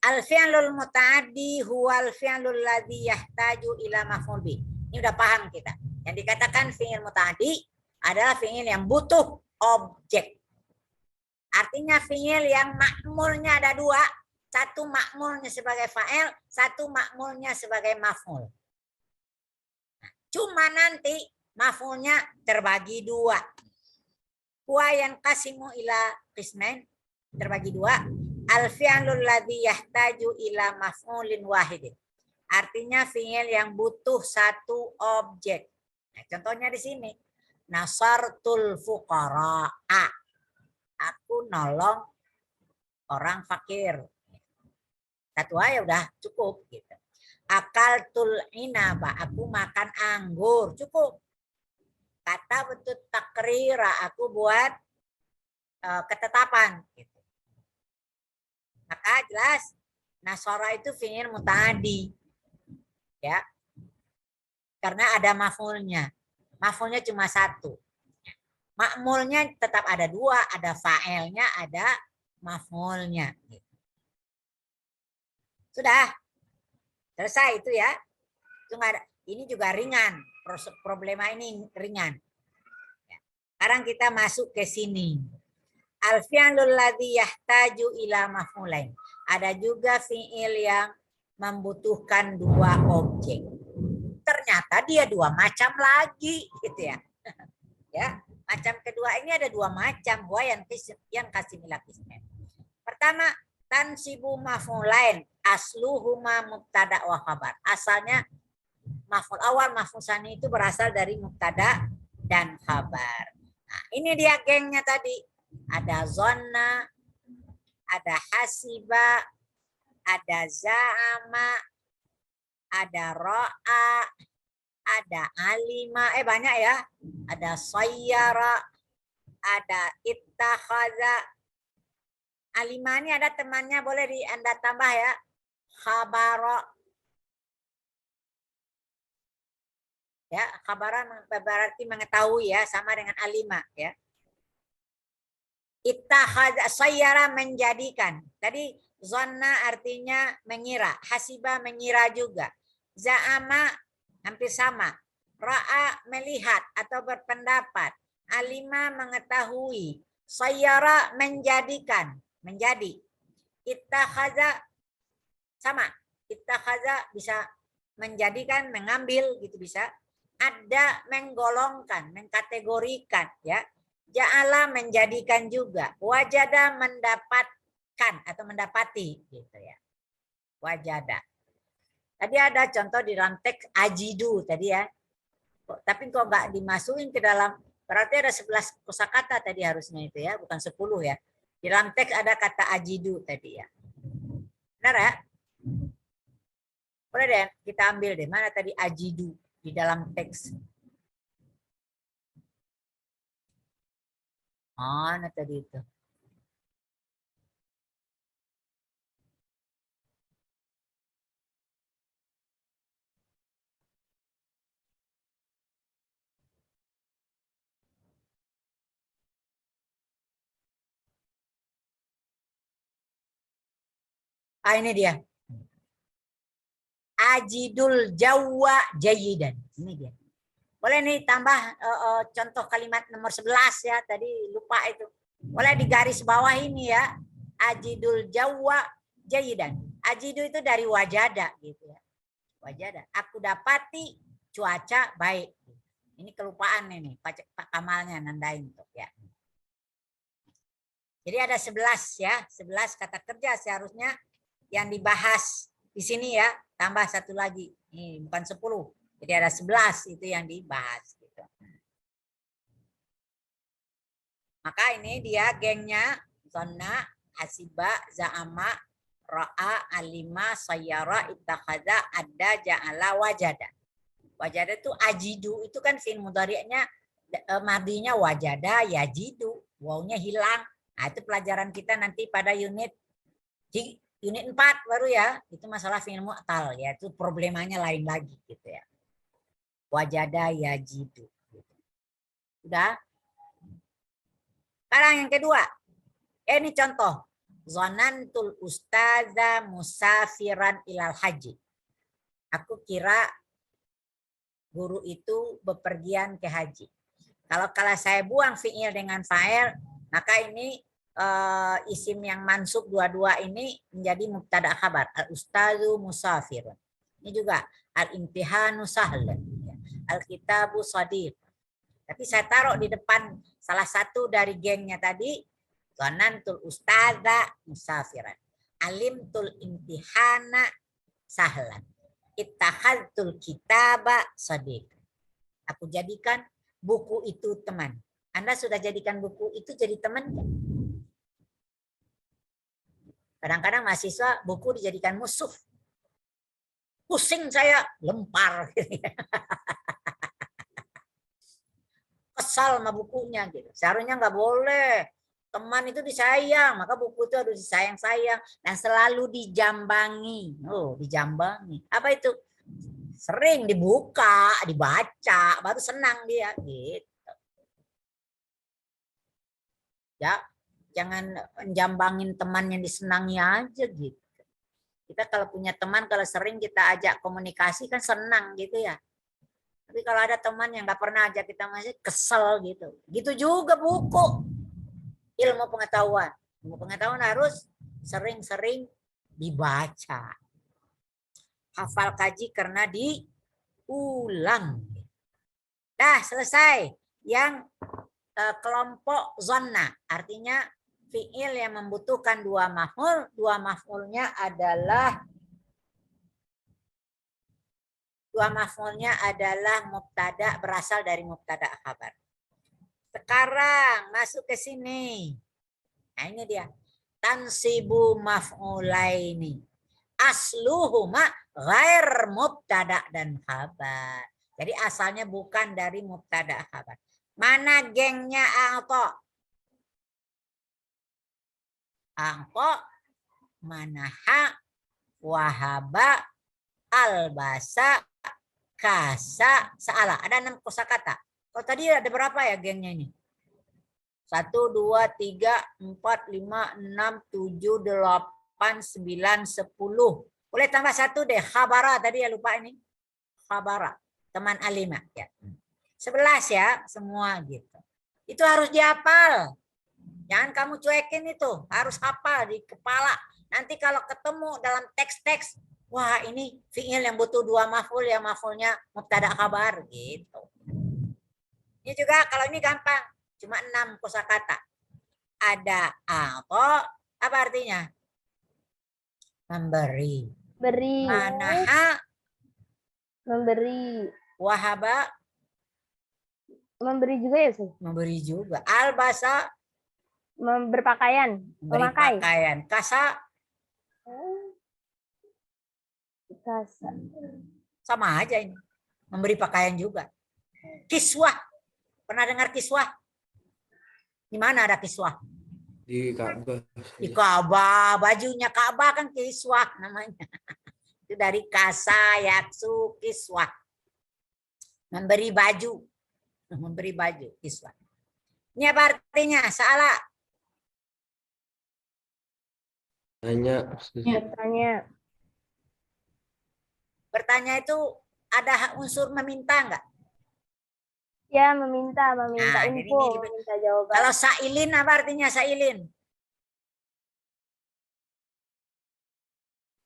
A: Al-fi'lul muta'addi huwal fi'lul ladzi yahtaju ila maf'ul bih. Ini udah paham kita. Yang dikatakan fi'il muta'addi adalah fi'il yang butuh objek. Artinya fi'il yang makmulnya ada 2, Satu makmulnya sebagai fa'il, satu makmulnya sebagai maf'ul. Cuma nanti maf'ulnya terbagi dua. Wa yanqasimu ila qismain, terbagi dua. Al-fi'lul ladzi yahtaju ila maf'ulin wahidin. Artinya fi'il yang butuh satu objek. Nah, contohnya di sini. Nasartul fuqara'a. Aku nolong orang fakir. Satu aja udah cukup gitu. Akaltul inaba, aku makan anggur, cukup. Kata betul takrira, aku buat ketetapan gitu. Maka jelas nasara itu fi'il muta'addi. Ya. Karena ada maf'ulnya. Maf'ulnya cuma satu. Makmulnya tetap ada dua, ada fa'ilnya, ada maf'ulnya. Sudah. Selesai itu ya. Itu nggak ada. Ini juga ringan. Problema ini ringan. Sekarang kita masuk ke sini. Al-fi'lul ladzi yahtaju ila maf'ulain. Ada juga fi'il yang membutuhkan dua objek. Ternyata dia dua macam lagi gitu ya. Ya, macam kedua ini ada dua macam. Wa yang qasimil qismain. Pertama, tansibu maf'ulain asluhuma mubtada wa khabar. Asalnya maf'ul awal maf'ul tsani itu berasal dari mubtada dan khabar. Nah, ini dia gengnya tadi. Ada zonna, ada hasiba, ada za'ama, ada ra'a, ada alima, banyak ya. Ada sayyara, ada ittakhadha. Alima ini ada temannya, boleh Anda tambah ya. Khabara. Ya, khabara berarti mengetahui ya, sama dengan alima ya. Ittakhadha, sayyara menjadikan. Tadi zonna artinya mengira, hasiba mengira juga. Za'ama hampir sama. Ra'a melihat atau berpendapat. Alima mengetahui. Sayyara menjadikan, menjadi. Ittakhadha sama. Ittakhadha bisa menjadikan, mengambil gitu bisa. Ada menggolongkan, mengkategorikan ya. Ja'ala menjadikan juga. Wajada mendapatkan atau mendapati gitu ya. Wajada. Tadi ada contoh di dalam teks ajidu tadi ya. Tapi kok nggak dimasukin ke dalam, berarti ada 11 kosakata tadi harusnya itu ya, bukan 10 ya. Di dalam teks ada kata ajidu tadi ya. Benar ya? Boleh deh kita ambil deh, mana tadi ajidu di dalam teks. Mana tadi itu? Ini dia. Ajidul jawa jayidan. Ini dia. Boleh nih tambah contoh kalimat nomor 11 ya. Tadi lupa itu. Boleh di garis bawah ini ya. Ajidul jawa jayidan. Ajidu itu dari wajada gitu ya. Wajada. Aku dapati cuaca baik. Ini kelupaan ini. Pak Kamalnya nandain tuh ya. Jadi ada 11 ya. 11 kata kerja seharusnya yang dibahas di sini ya. Tambah satu lagi. Ini bukan 10. Jadi ada 11 itu yang dibahas. Gitu. Maka ini dia gengnya. Zonna, hasiba, za'ama, ra'a, alima, sayyara, ittakhadha, adda, ja'ala, wajada. Wajada itu ajidu. Itu kan fi'il mudhari'nya madinya wajada, yajidu. Wawnya hilang. Nah itu pelajaran kita nanti pada unit 4 baru ya. Itu masalah fi'il mu'tal ya. Itu problemanya lain lagi gitu ya. Wajada yajidu. Udah. Sekarang yang kedua. Ini contoh. Zonantul ustadza musafiran ilal haji. Aku kira guru itu bepergian ke haji. Kalau saya buang fi'il dengan fa'il, maka ini isim yang mansub dua-dua ini menjadi mubtada khabar. Al-ustadzu musafir. Ini juga al-imtihanu sahl. Al-kitabu shadiq. Tapi saya taruh di depan salah satu dari gengnya tadi, Zanantul ustadza musafiran. Alimtul imtihana sahlan. Ittakhadtul kitaba shadiq. Aku jadikan buku itu teman. Anda sudah jadikan buku itu jadi teman? Kadang-kadang mahasiswa buku dijadikan musuh. Pusing saya, lempar. Kesal sama bukunya gitu. Seharusnya nggak boleh. Teman itu disayang, maka buku itu harus disayang-sayang dan selalu dijambangi. Oh, dijambangi. Apa itu? Sering dibuka, dibaca, baru senang dia gitu. Ya, jangan jambangin teman yang disenangi aja gitu. Kita kalau punya teman, kalau sering kita ajak komunikasi kan senang gitu ya. Tapi kalau ada teman yang nggak pernah ajak kita masih kesel gitu. Gitu juga buku. Ilmu pengetahuan. Ilmu pengetahuan harus sering-sering dibaca. Hafal kaji karena diulang. Dah selesai. Yang kelompok zonna. Artinya fi'il yang membutuhkan dua maf'ul. Dua maf'ulnya adalah mubtada, berasal dari mubtada khabar. Sekarang masuk ke sini. Nah ini dia. Tansibu maf'ulaini. Asluhuma ghair mubtada dan khabar. Jadi asalnya bukan dari mubtada khabar. Mana gengnya Angko? Angko, manaha, wahaba, albasa, kasa, saala. Ada 6 kosakata. Kalau tadi ada berapa ya gengnya ini? 1, 2, 3, 4, 5, 6, 7, 8, 9, 10. Boleh tambah 1 deh. Khabara tadi ya, lupa ini. Khabara. Teman alima. Ya. 11 ya semua gitu. Itu harus dihafal. Jangan kamu cuekin itu. Harus hafal di kepala. Nanti kalau ketemu dalam teks-teks, wah ini fi'il yang butuh 2 maf'ul ya, maf'ulnya mubtada khabar gitu. Ini juga kalau ini gampang, cuma 6 kosakata. Ada apa artinya? Memberi.
C: Beri.
A: Manaha,
C: Memberi.
A: wahaba,
C: Memberi juga ya, Ustaz?
A: memberi juga. Albasa,
C: Berpakaian.
A: memberi
C: Memakai.
A: pakaian. Kasa,
C: Kasa.
A: sama aja ini. Memberi pakaian juga. Kiswah. Pernah dengar kiswah? Di mana ada kiswah?
B: Di Ka'bah.
A: Di Ka'bah. Bajunya Ka'bah kan kiswah namanya. Itu dari kasa, yaksu, kiswah. Memberi baju. Memberi baju, kiswah. Ini apa artinya? Salah.
B: Tanya.
C: Bertanya.
A: Bertanya itu ada unsur meminta enggak?
C: Ya, meminta
A: Nah, jadi
C: info,
A: ini-
C: meminta jawaban.
A: Kalau sailin apa artinya sailin?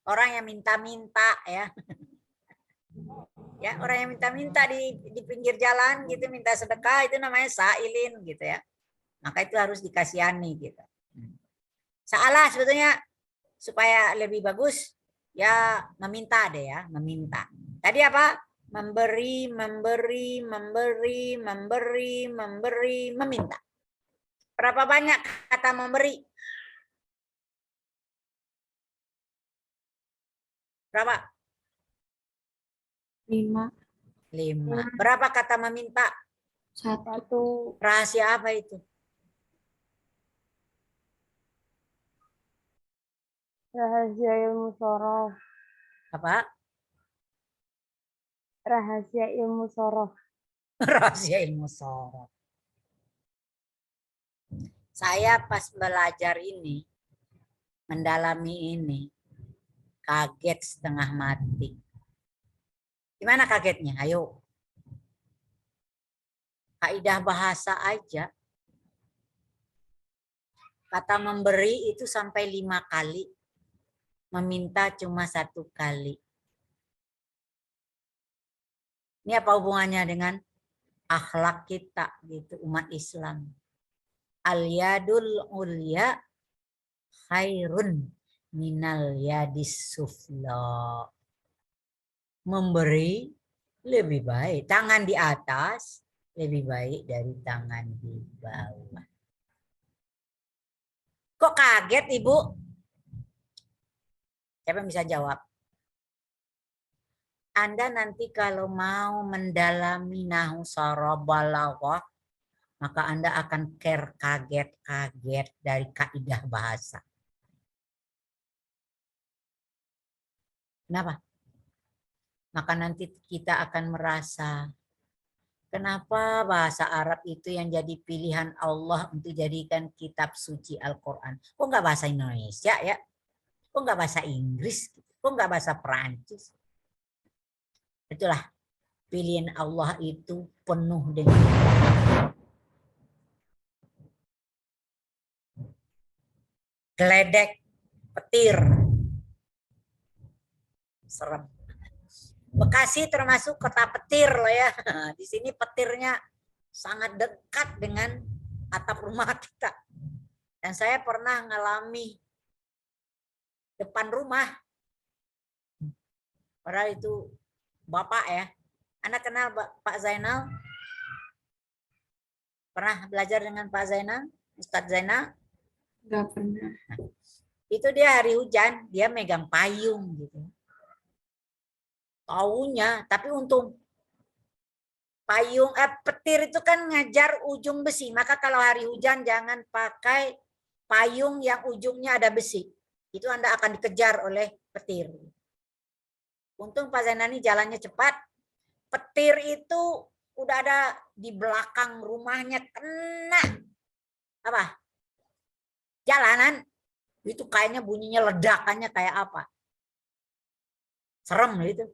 A: Orang yang minta-minta ya. Ya, orang yang minta-minta di pinggir jalan gitu, minta sedekah itu namanya sailin gitu ya. Maka itu harus dikasihani gitu. Salah sebetulnya supaya lebih bagus ya meminta deh ya, meminta. Tadi apa? Memberi, memberi, memberi, memberi, memberi, meminta. Berapa banyak kata memberi? Berapa?
E: 5,
A: 5. Berapa kata meminta?
E: 1,
A: Rahasia apa itu?
C: Rahasia ilmu sorof.
A: Apa?
C: Rahasia ilmu sorof.
A: Rahasia ilmu sorof. Saya pas belajar ini, mendalami ini, kaget setengah mati. Gimana kagetnya? Ayo. Kaidah bahasa aja. Kata memberi itu sampai 5 kali. Meminta cuma 1 kali. Ini apa hubungannya dengan akhlak kita gitu, umat Islam? Al-yadul ulya khairun minal yadis sufla. Memberi lebih baik. Tangan di atas lebih baik dari tangan di bawah. Kok kaget Ibu? Siapa yang bisa jawab? Anda nanti kalau mau mendalami nahu sorof balaghah, maka Anda akan kaget-kaget dari kaidah bahasa. Kenapa? Maka nanti kita akan merasa, kenapa bahasa Arab itu yang jadi pilihan Allah untuk jadikan kitab suci Al-Quran? Kok nggak bahasa Indonesia ya? Kok nggak bahasa Inggris? Kok nggak bahasa Perancis? Itulah pilihan Allah itu penuh dengan geledek, petir. Serem. Bekasi termasuk kota petir loh ya. Di sini petirnya sangat dekat dengan atap rumah kita. Dan saya pernah ngalami depan rumah. Padahal itu Bapak ya. Anda kenal Pak Zainal? Pernah belajar dengan Pak Zainal? Ustadz Zainal?
E: Nggak pernah.
A: Itu dia hari hujan, dia megang payung gitu. Taunya, tapi untung payung petir itu kan ngajar ujung besi. Maka kalau hari hujan jangan pakai payung yang ujungnya ada besi. Itu Anda akan dikejar oleh petir. Untung Pak Zainal ini jalannya cepat. Petir itu udah ada di belakang rumahnya, kena apa? Jalanan. Itu kayaknya bunyinya ledakannya kayak apa? Serem gitu.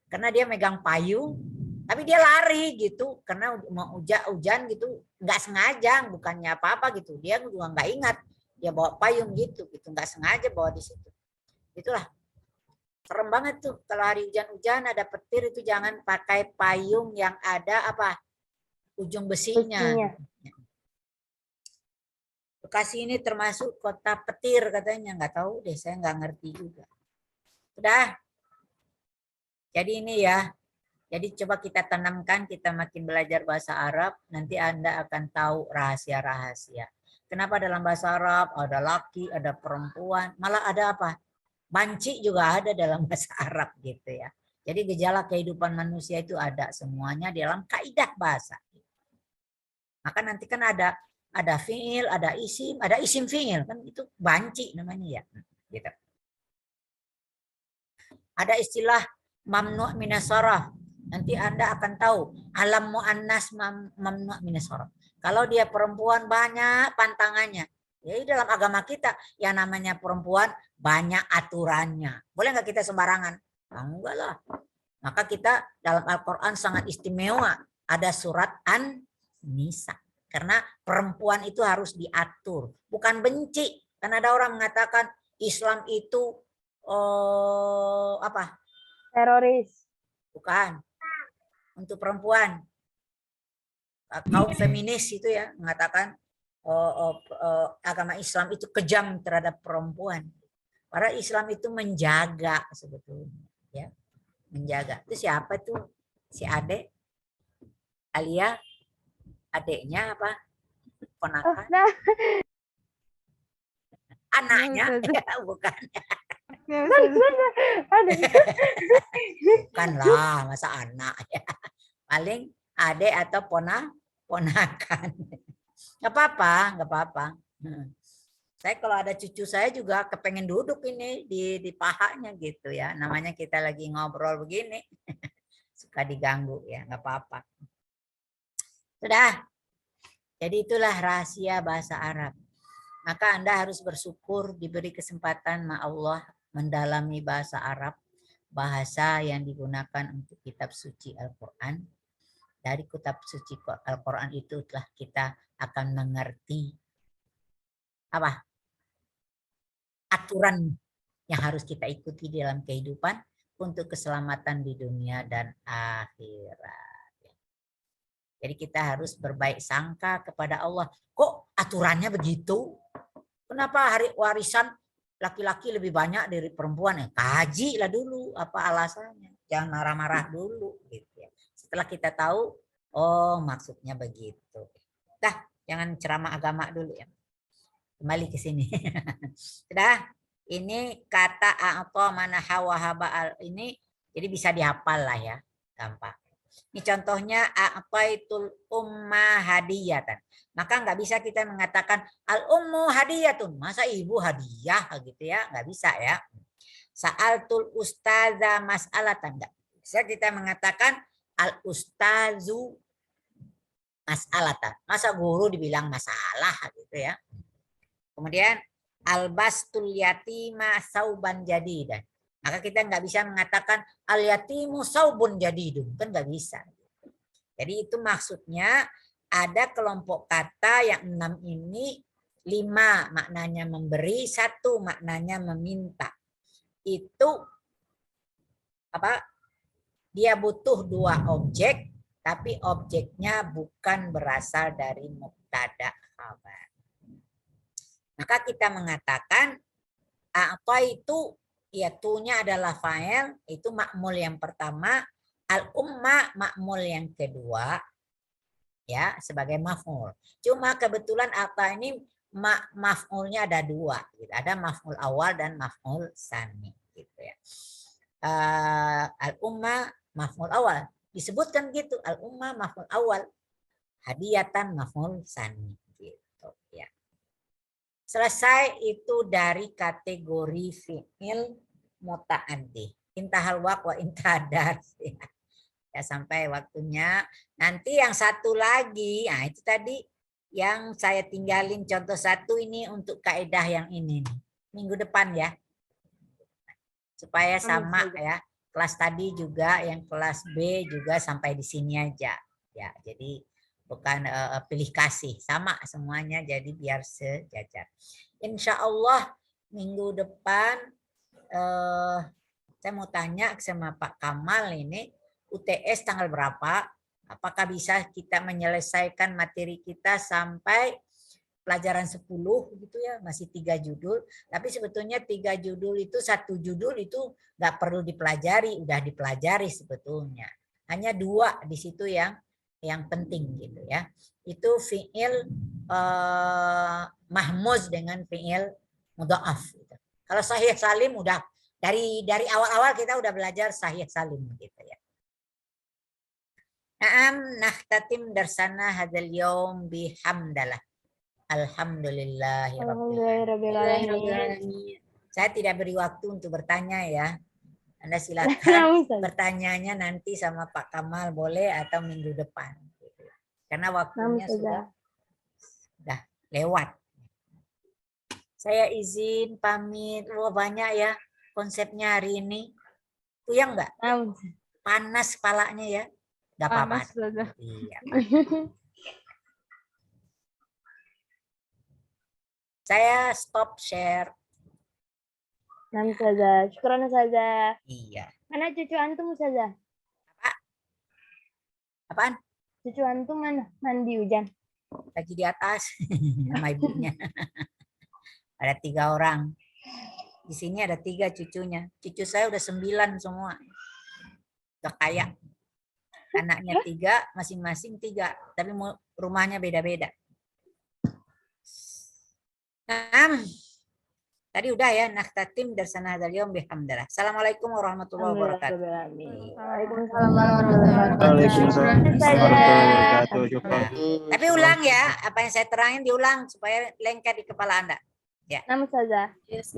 A: Karena dia megang payung, tapi dia lari gitu karena mau hujan gitu, nggak sengaja, bukannya apa-apa gitu. Dia juga nggak ingat dia bawa payung gitu, nggak sengaja bawa di situ. Itulah serem banget tuh kalau hari hujan-hujan ada petir itu jangan pakai payung yang ada apa ujung besinya. Bekasi ini termasuk kota petir katanya, nggak tahu deh, saya nggak ngerti juga. Sudah. Jadi ini ya, jadi coba kita tanamkan, kita makin belajar bahasa Arab, nanti Anda akan tahu rahasia-rahasia. Kenapa dalam bahasa Arab ada laki, ada perempuan, malah ada apa? Banci juga ada dalam bahasa Arab gitu ya. Jadi gejala kehidupan manusia itu ada semuanya dalam kaidah bahasa. Maka nanti kan ada fiil, ada isim fiil, kan itu banci namanya ya. Gitu. Ada istilah mamnu' minas sharaf. Nanti Anda akan tahu alam muannas mamnu' minas sharaf. Kalau dia perempuan banyak pantangannya. Jadi dalam agama kita yang namanya perempuan banyak aturannya. Boleh nggak kita sembarangan? Enggak lah. Maka kita dalam Al-Quran sangat istimewa. Ada surat An-Nisa. Karena perempuan itu harus diatur. Bukan benci. Karena ada orang mengatakan Islam itu apa?
C: Teroris.
A: Bukan. Untuk perempuan. Kaum feminis itu ya mengatakan agama Islam itu kejam terhadap perempuan. Karena Islam itu menjaga sebetulnya, ya, menjaga. Itu siapa tuh? Si Ade, Alia, adeknya apa? Ponakan? Anaknya, ya, bukan? Bukanlah, masa anak ya. Paling adek atau ponakan. Nggak apa-apa. Saya kalau ada cucu saya juga kepengen duduk ini di pahanya gitu ya. Namanya kita lagi ngobrol begini. Suka diganggu ya, nggak apa-apa. Sudah. Jadi itulah rahasia bahasa Arab. Maka Anda harus bersyukur diberi kesempatan sama Allah mendalami bahasa Arab. Bahasa yang digunakan untuk kitab suci Al-Quran. Dari kitab suci Al-Quran itu telah kita akan mengerti apa? Aturan yang harus kita ikuti dalam kehidupan untuk keselamatan di dunia dan akhirat. Jadi kita harus berbaik sangka kepada Allah. Kok aturannya begitu? Kenapa hari warisan laki-laki lebih banyak dari perempuan? Ya, kajilah dulu apa alasannya. Jangan marah-marah dulu gitu ya. Setelah kita tahu, oh maksudnya begitu. Dah, jangan ceramah agama dulu ya. Kembali ke sini. Sudah, ini kata a'ta manaha wahaba ini jadi bisa dihafal lah ya, gampang. Ini contohnya a'taitul umma hadiyatan. Maka nggak bisa kita mengatakan al ummu hadiyatun. Masa ibu hadiah gitu ya? Nggak bisa ya. Sa'altul ustaza mas'alatan. Nggak bisa kita mengatakan al ustazu mas'alatan. Masa guru dibilang masalah gitu ya. Kemudian albastul yatima sauban jadidan. Maka kita nggak bisa mengatakan al yatimu saubun jadidun, kan nggak bisa. Jadi itu maksudnya ada kelompok kata yang 6 ini, 5 maknanya memberi, 1 maknanya meminta. Itu apa? Dia butuh 2 objek, tapi objeknya bukan berasal dari mubtada khabar. Maka kita mengatakan apa itu ya tunya adalah fa'il, itu ma'mul yang pertama, al-umma ma'mul yang kedua ya sebagai maf'ul. Cuma kebetulan apa ini maf'ulnya ada 2 gitu. Ada maf'ul awal dan maf'ul tsani gitu ya. Al-umma maf'ul awal disebutkan gitu, al-umma maf'ul awal, hadiyatan maf'ul tsani gitu ya. Selesai itu dari kategori fi'il muta'addi. Intahal waqt wa intahadar. Ya, sampai waktunya. Nanti yang satu lagi, nah itu tadi yang saya tinggalin contoh 1 ini untuk kaidah yang ini. Minggu depan ya. Supaya sama ya. Kelas tadi juga, yang kelas B juga sampai di sini aja. Ya, jadi bukan pilih kasih, sama semuanya, jadi biar sejajar. Insya Allah minggu depan saya mau tanya sama Pak Kamal ini, UTS tanggal berapa? Apakah bisa kita menyelesaikan materi kita sampai pelajaran 10 gitu ya, masih 3 judul. Tapi sebetulnya 3 judul itu, 1 judul itu nggak perlu dipelajari, udah dipelajari sebetulnya. Hanya 2 di situ yang penting gitu ya. Itu fi'il mahmuz dengan fi'il mudha'af gitu. Kalau sahih salim udah dari awal-awal kita udah belajar sahih salim gitu ya. Naam nakhtatim darsana hadzal yaum bihamdalah. Alhamdulillahirabbil alamin. Saya tidak beri waktu untuk bertanya ya. Anda silakan bertanyanya nanti sama Pak Kamal boleh atau minggu depan. Karena waktunya sudah lewat. Saya izin pamit. Wah banyak ya konsepnya hari ini. Puyeng nggak? Panas kepalanya ya. Nggak apa-apa. Iya. Saya stop share.
C: Nam Ustazah, syukran Ustazah.
A: Iya.
C: Mana cucu antum Ustazah?
A: Apaan?
C: Cucu antum mana? Mandi hujan.
A: Lagi di atas sama ibunya. Ada 3 orang. Di sini ada 3 cucunya. Cucu saya udah 9 semua. Udah kaya. Anaknya 3, masing-masing 3. Tapi rumahnya beda-beda. Tadi udah ya, nakhtatim darsana hadzal yaum bihamdillah. Assalamualaikum warahmatullahi wabarakatuh.
C: Waalaikumsalam warahmatullahi wabarakatuh.
A: Tapi ulang ya, apa yang saya terangin diulang supaya lengket di kepala Anda. Ya.
C: Nam Ustazah.
E: Yes,